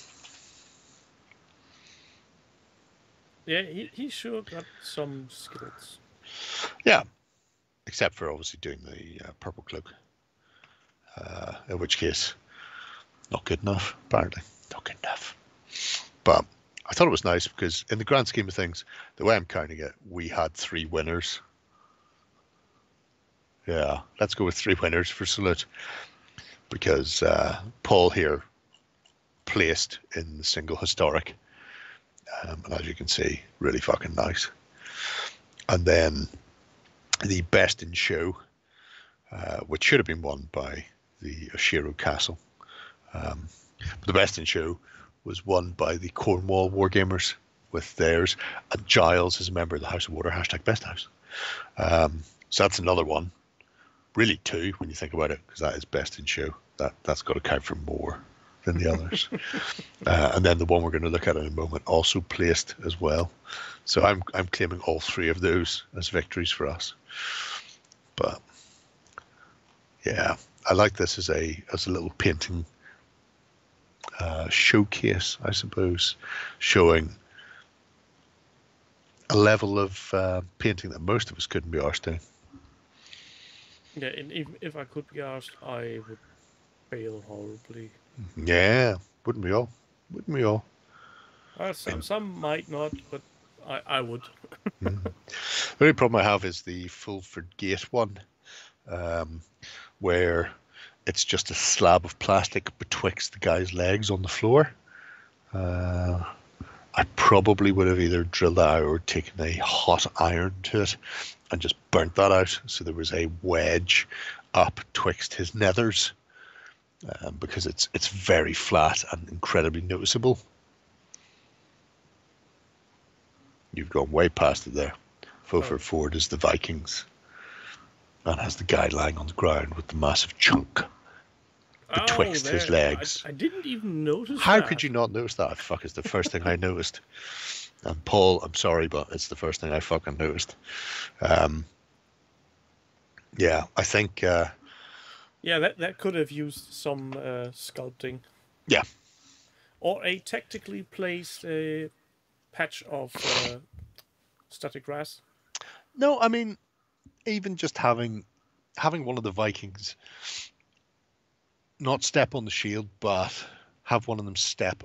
Yeah, he sure got some skills. Yeah. Except for obviously doing the purple cloak. In which case, not good enough, apparently. Not good enough. But I thought it was nice because in the grand scheme of things, the way I'm counting it, we had 3 winners. Yeah, let's go with 3 winners for Salute, because Paul here placed in the single historic, and as you can see, really fucking nice. And then the best in show, which should have been won by the Oshiro Castle, but the best in show was won by the Cornwall Wargamers with theirs, and Giles is a member of the House of Water, #BestHouse. So that's another one. Really 2 when you think about it, because that is best in show. That's got to count for more than the others. And then the one we're going to look at in a moment also placed as well. So I'm claiming all 3 of those as victories for us. But yeah, I like this as a little painting showcase, I suppose, showing a level of painting that most of us couldn't be arsed doing. Yeah, and if I could be asked, I would fail horribly. Yeah, wouldn't we all? Wouldn't we all? Some might not, but I would. The only problem I have is the Fulford Gate one, where it's just a slab of plastic betwixt the guy's legs on the floor. I probably would have either drilled that out or taken a hot iron to it and just burnt that out, so there was a wedge up twixt his nethers, because it's very flat and incredibly noticeable. You've gone way past it there. Fulford Ford is the Vikings and has the guy lying on the ground with the massive chunk betwixt his legs. I didn't even notice How that. could you not notice that? Fuck, it's the first thing I noticed. And Paul, I'm sorry, but it's the first thing I fucking noticed. Yeah, I think... yeah, that could have used some sculpting. Yeah. Or a tactically placed patch of static grass. No, I mean, even just having one of the Vikings not step on the shield, but have one of them step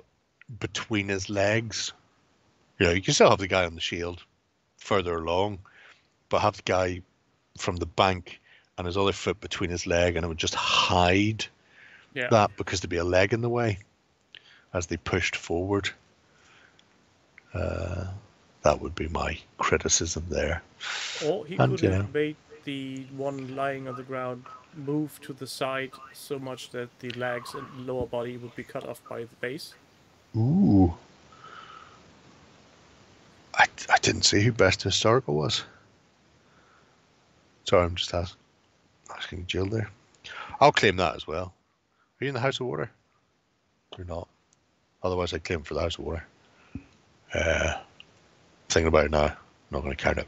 between his legs. You know, you can still have the guy on the shield further along, but have the guy from the bank and his other foot between his leg, and it would just hide that, because there'd be a leg in the way as they pushed forward. That would be my criticism there. Or he could have made the one lying on the ground move to the side so much that the legs and lower body would be cut off by the base. Ooh. I didn't see who Best Historical was. Sorry, I'm just asking Jill there. I'll claim that as well. Are you in the House of Water? Or not? Otherwise I'd claim for the House of Water. Thinking about it now, I'm not going to count it.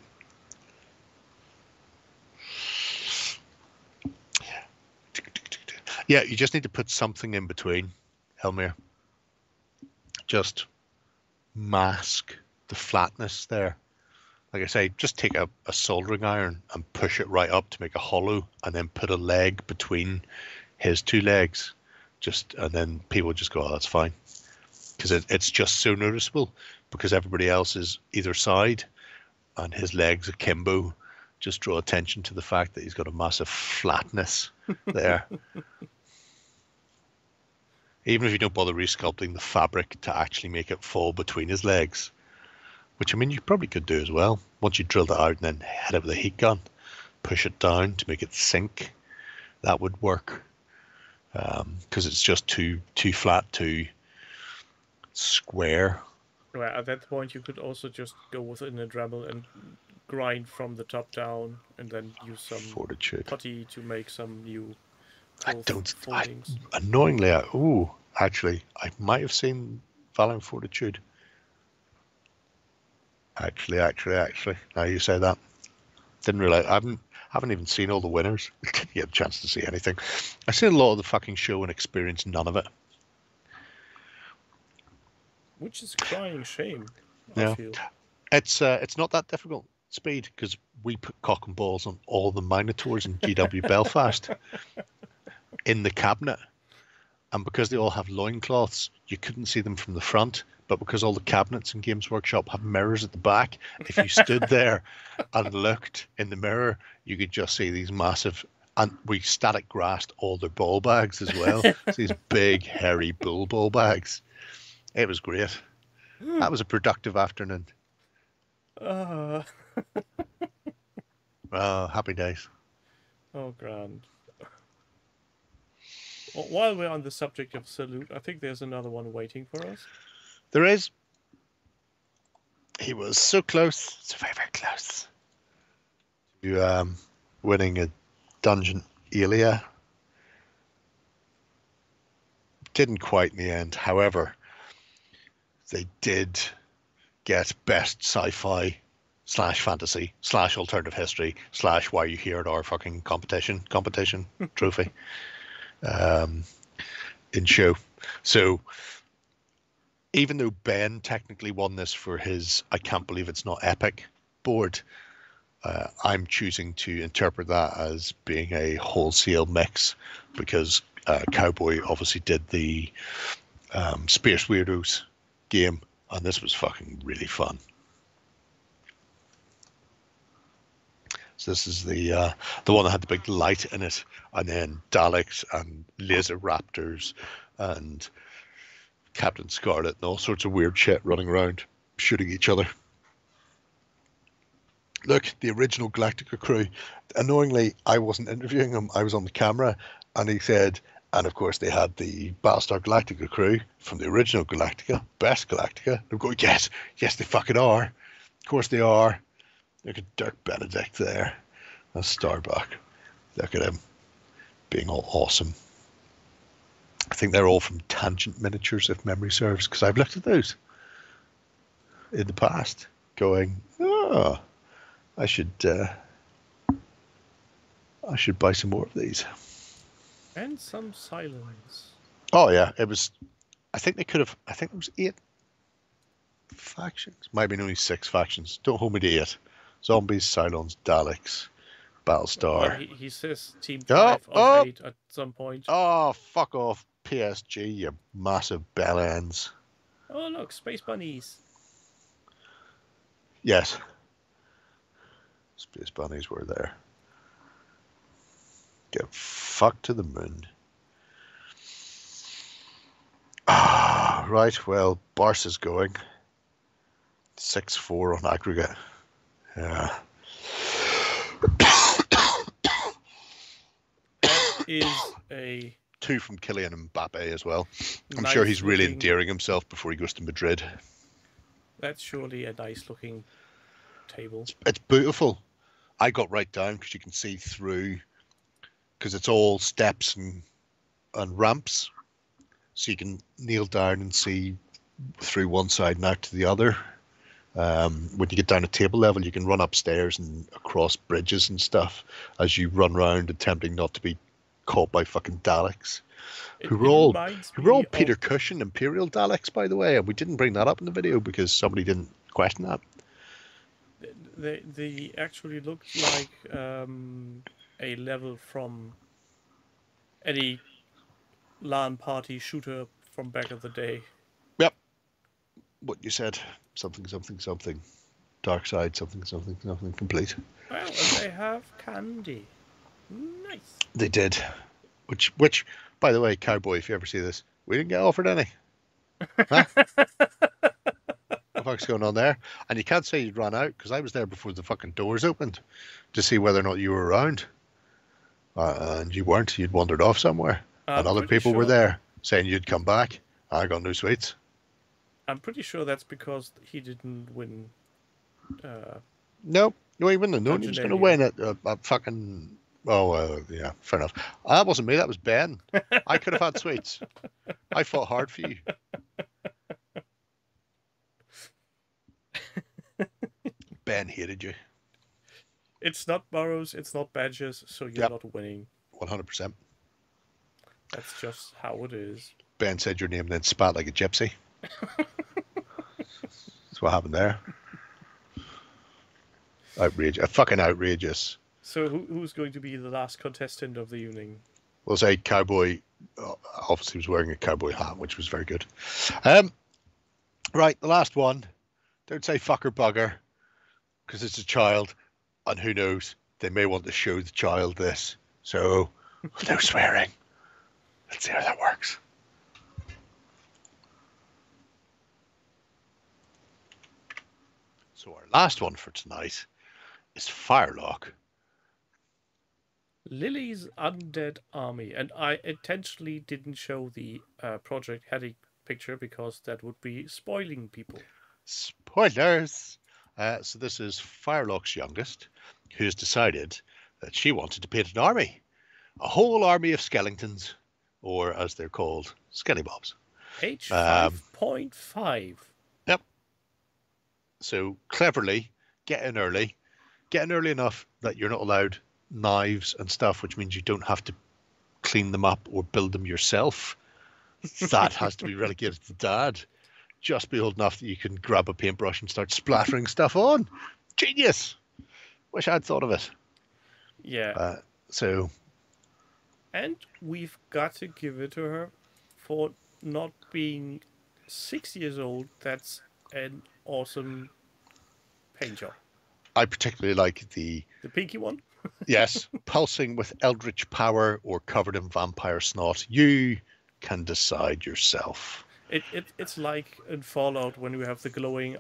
Yeah, you just need to put something in between, Elmir. Just mask the flatness there. Like I say, just take a soldering iron and push it right up to make a hollow, and then put a leg between his two legs. And then people just go, oh, that's fine. Because it's just so noticeable, because everybody else is either side and his legs akimbo. Just draw attention to the fact that he's got a massive flatness there. Even if you don't bother resculpting the fabric to actually make it fall between his legs, which, I mean, you probably could do as well. Once you drill that out and then hit it with a heat gun, push it down to make it sink, that would work. Because it's just too flat, too square. Well, at that point, you could also just go within a Dremel and grind from the top down, and then use some Fortitude putty to make some new annoyingly, actually, I might have seen Valiant Fortitude. Actually, now you say that. Didn't realize. I haven't even seen all the winners. Didn't get a chance to see anything. I've seen a lot of the fucking show and experienced none of it. Which is a crying shame, yeah. I feel. It's not that difficult, Speed, because we put cock and balls on all the Minotaurs in GW Belfast in the cabinet. And because they all have loincloths, you couldn't see them from the front. But because all the cabinets in Games Workshop have mirrors at the back, if you stood there and looked in the mirror, you could just see these massive... And we static grassed all their ball bags as well. So these big, hairy bull ball bags. It was great. That was a productive afternoon. Happy days. Oh, grand. Well, while we're on the subject of salute, I think there's another one waiting for us. There is. He was so close. So very, very close. To winning a Dungeon Elia. Didn't quite in the end. However, they did get best sci-fi / fantasy / alternative history / why you here at our fucking competition trophy in show. So even though Ben technically won this for his I can't believe it's not epic board, I'm choosing to interpret that as being a wholesale mix, because Cowboy obviously did the Space Weirdos game, and this was fucking really fun. So this is the one that had the big light in it, and then Daleks and Laser Raptors and Captain Scarlet and all sorts of weird shit running around shooting each other. Look, the original Galactica crew. Annoyingly, I wasn't interviewing him. I was on the camera, and he said, and of course they had the Battlestar Galactica crew from the original Galactica, best Galactica. I'm going, yes, they fucking are. Of course they are. Look at Dirk Benedict there. That's Starbuck. Look at him being all awesome. I think they're all from Tangent Miniatures, if memory serves, because I've looked at those in the past, going, oh, I should buy some more of these. And some silence. Oh yeah, it was. I think there was 8 factions. Might have been only 6 factions. Don't hold me to 8. Zombies, Cylons, Daleks, Battlestar. Well, he says Team 5 of 8 at some point. Oh, fuck off, PSG, you massive bellends. Oh, look, Space Bunnies. Yes. Space Bunnies were there. Get fucked to the moon. Ah, right, well, Barca's going. 6-4 on aggregate. Yeah. That is a 2 from Kylian Mbappe as well. I'm nice sure he's really looking- endearing himself before he goes to Madrid. That's surely a nice looking table. It's beautiful. I got right down because you can see through, because it's all steps and ramps. So you can kneel down and see through one side and out to the other. When you get down to table level, you can run upstairs and across bridges and stuff as you run around, attempting not to be caught by fucking Daleks. Who were all Peter Cushing Imperial Daleks, by the way, and we didn't bring that up in the video because somebody didn't question that. They actually looked like a level from any LAN party shooter from back of the day. Yep. What you said. Something, something, something. Dark side, something, something, something complete. Well, and they have candy. Nice. They did. Which, by the way, Cowboy, if you ever see this, we didn't get offered any. Huh? What the fuck's going on there? And you can't say you'd run out, because I was there before the fucking doors opened to see whether or not you were around. And you weren't. You'd wandered off somewhere. And other people were there saying you'd come back. I got no sweets. I'm pretty sure that's because he didn't win. No, he wouldn't have known he was going to win it. Fucking... Oh, yeah, fair enough. That wasn't me, that was Ben. I could have had sweets. I fought hard for you. Ben hated you. It's not Burrows, it's not Badges, so you're not winning. 100%. That's just how it is. Ben said your name and then spat like a gypsy. That's what happened there. Outrageous. Fucking outrageous. So who's going to be the last contestant of the evening? We'll say Cowboy. Obviously, was wearing a cowboy hat, which was very good. Right, the last one. Don't say fuck or bugger, because it's a child, and who knows? They may want to show the child this. So, no swearing. Let's see how that works. So our last one for tonight is Firelock. Lily's Undead Army. And I intentionally didn't show the Project Heading picture because that would be spoiling people. Spoilers! So this is Firelock's youngest, who's decided that she wanted to paint an army. A whole army of skeletons, or as they're called, skellybobs. Age 5.5. Yep. So cleverly, get in early enough that you're not allowed knives and stuff, which means you don't have to clean them up or build them yourself. That has to be relegated to Dad. Just be old enough that you can grab a paintbrush and start splattering stuff on. Genius! Wish I'd thought of it. Yeah. So And we've got to give it to her for not being 6 years old. That's an awesome paint job. I particularly like the pinky one. yes, pulsing with eldritch power or covered in vampire snot. You can decide yourself. It's like in Fallout when you have the glowing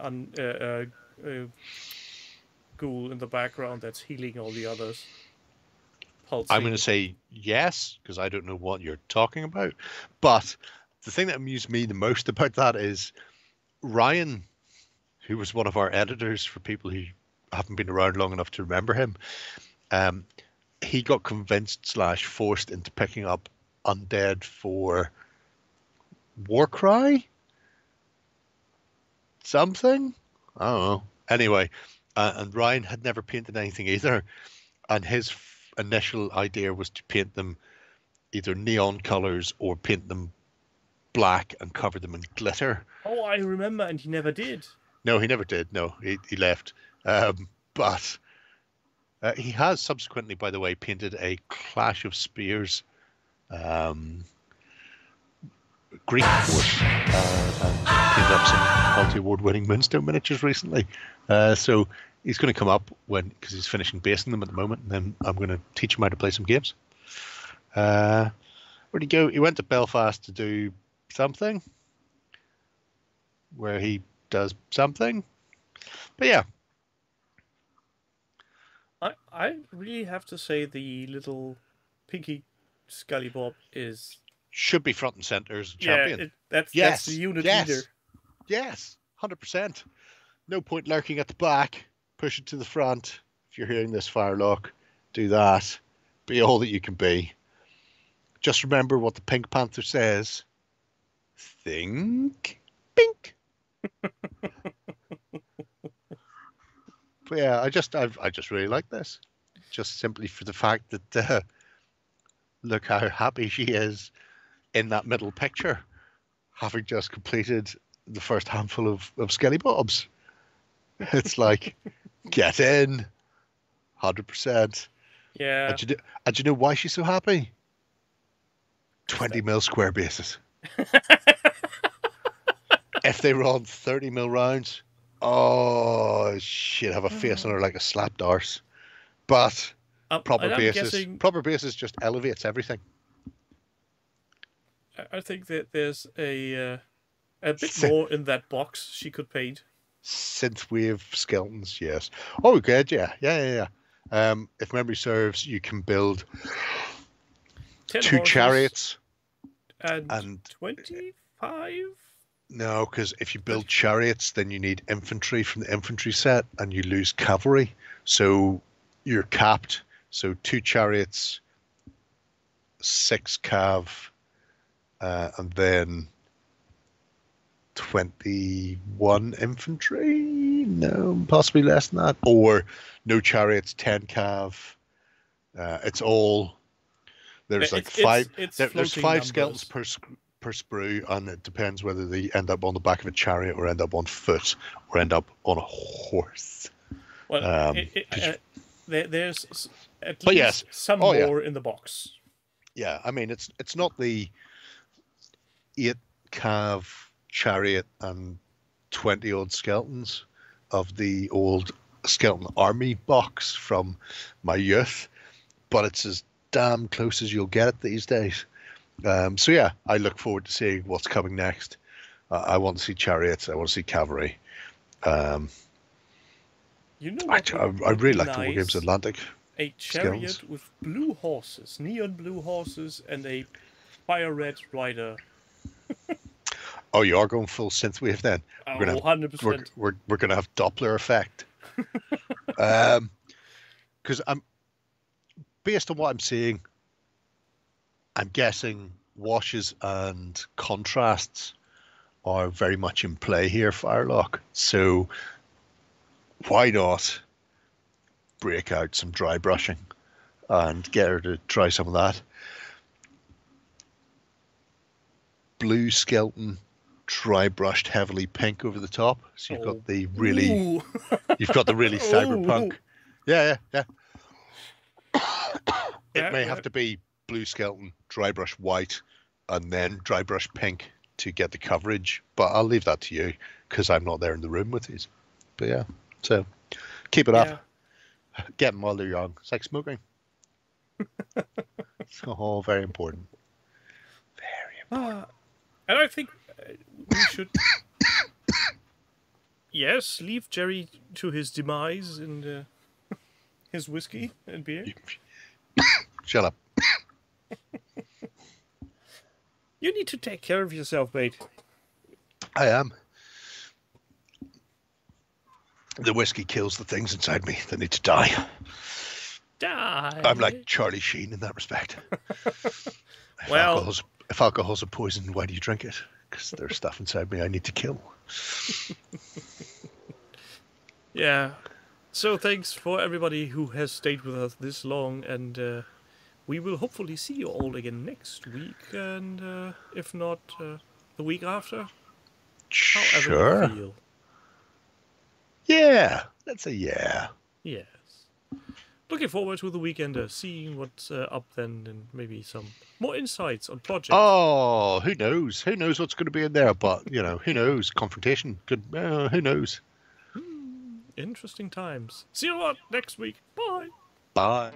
ghoul in the background that's healing all the others. Pulsing. I'm going to say yes, because I don't know what you're talking about. But the thing that amused me the most about that is Ryan, who was one of our editors for people who haven't been around long enough to remember him, he got convinced / forced into picking up Undead for Warcry? Something? I don't know. Anyway, and Ryan had never painted anything either. And his initial idea was to paint them either neon colors or paint them black and cover them in glitter. Oh, I remember, and he never did. No, he never did. No, he left. But he has subsequently, by the way, painted a Clash of Spears Greek force and painted up some multi-award-winning Moonstone miniatures recently. So he's going to come up because he's finishing basing them at the moment, and then I'm going to teach him how to play some games. Where'd he go? He went to Belfast to do something where he does something. But yeah. I really have to say the little pinky Scullybob should be front and center as a champion. That's the unit leader. Yes, 100%. No point lurking at the back. Push it to the front. If you're hearing this, Firelock, do that. Be all that you can be. Just remember what the Pink Panther says. Think pink. But yeah, I just really like this. Just simply for the fact that look how happy she is in that middle picture, having just completed the first handful of Skellybobs. It's like, get in, 100%. Yeah. And you know why she's so happy? 20 mil square bases. If they were on 30 mil rounds, oh, she'd have a face on her like a slapped arse. But proper bases just elevates everything. I think that there's a bit more in that box she could paint. Synthwave skeletons, yes. Oh, good, yeah. If memory serves, you can build 2 chariots and 25. No, because if you build chariots, then you need infantry from the infantry set, and you lose cavalry, so you're capped. So 2 chariots, 6 cav, and then 21 infantry? No, possibly less than that. Or no chariots, 10 cav. It's all... There's like 5... There's 5 skeletons per sprue, and it depends whether they end up on the back of a chariot or end up on foot or end up on a horse. Well, there's at least some more in the box. Yeah, I mean, it's not the 8 cav chariot and 20 odd skeletons of the old skeleton army box from my youth, but it's as damn close as you'll get it these days. So yeah, I look forward to seeing what's coming next. I want to see chariots. I want to see cavalry. You know what I really like the War Games Atlantic. A chariot with blue horses, neon blue horses, and a fire red rider. Oh, you are going full synthwave then? Oh, 100%. We're going to have Doppler effect. Because based on what I'm seeing, I'm guessing washes and contrasts are very much in play here, Firelock. So why not break out some dry brushing and get her to try some of that? Blue skeleton, dry brushed heavily pink over the top. So you've got the really, you've got the really cyberpunk. Yeah. It may have to be blue skeleton, dry brush white, and then dry brush pink to get the coverage. But I'll leave that to you because I'm not there in the room with these. But yeah, so keep it up. Get them while they're young. It's like smoking. It's all very important. Very important. And I think we should, yes, leave Jerry to his demise and his whiskey and beer. Shut up. You need to take care of yourself, mate. I am. The whiskey kills the things inside me that need to die. Die. I'm like Charlie Sheen in that respect. Well, if alcohol's a poison, why do you drink it? Because there's stuff inside me I need to kill. Yeah. So thanks for everybody who has stayed with us this long, and we will hopefully see you all again next week, and if not, the week after. Sure. You feel. Yeah. Let's say yeah. Yes. Looking forward to the weekend, seeing what's up then, and maybe some more insights on projects. Oh, who knows? Who knows what's going to be in there? But, you know, who knows? Confrontation. Good. Who knows? Interesting times. See you all next week. Bye. Bye.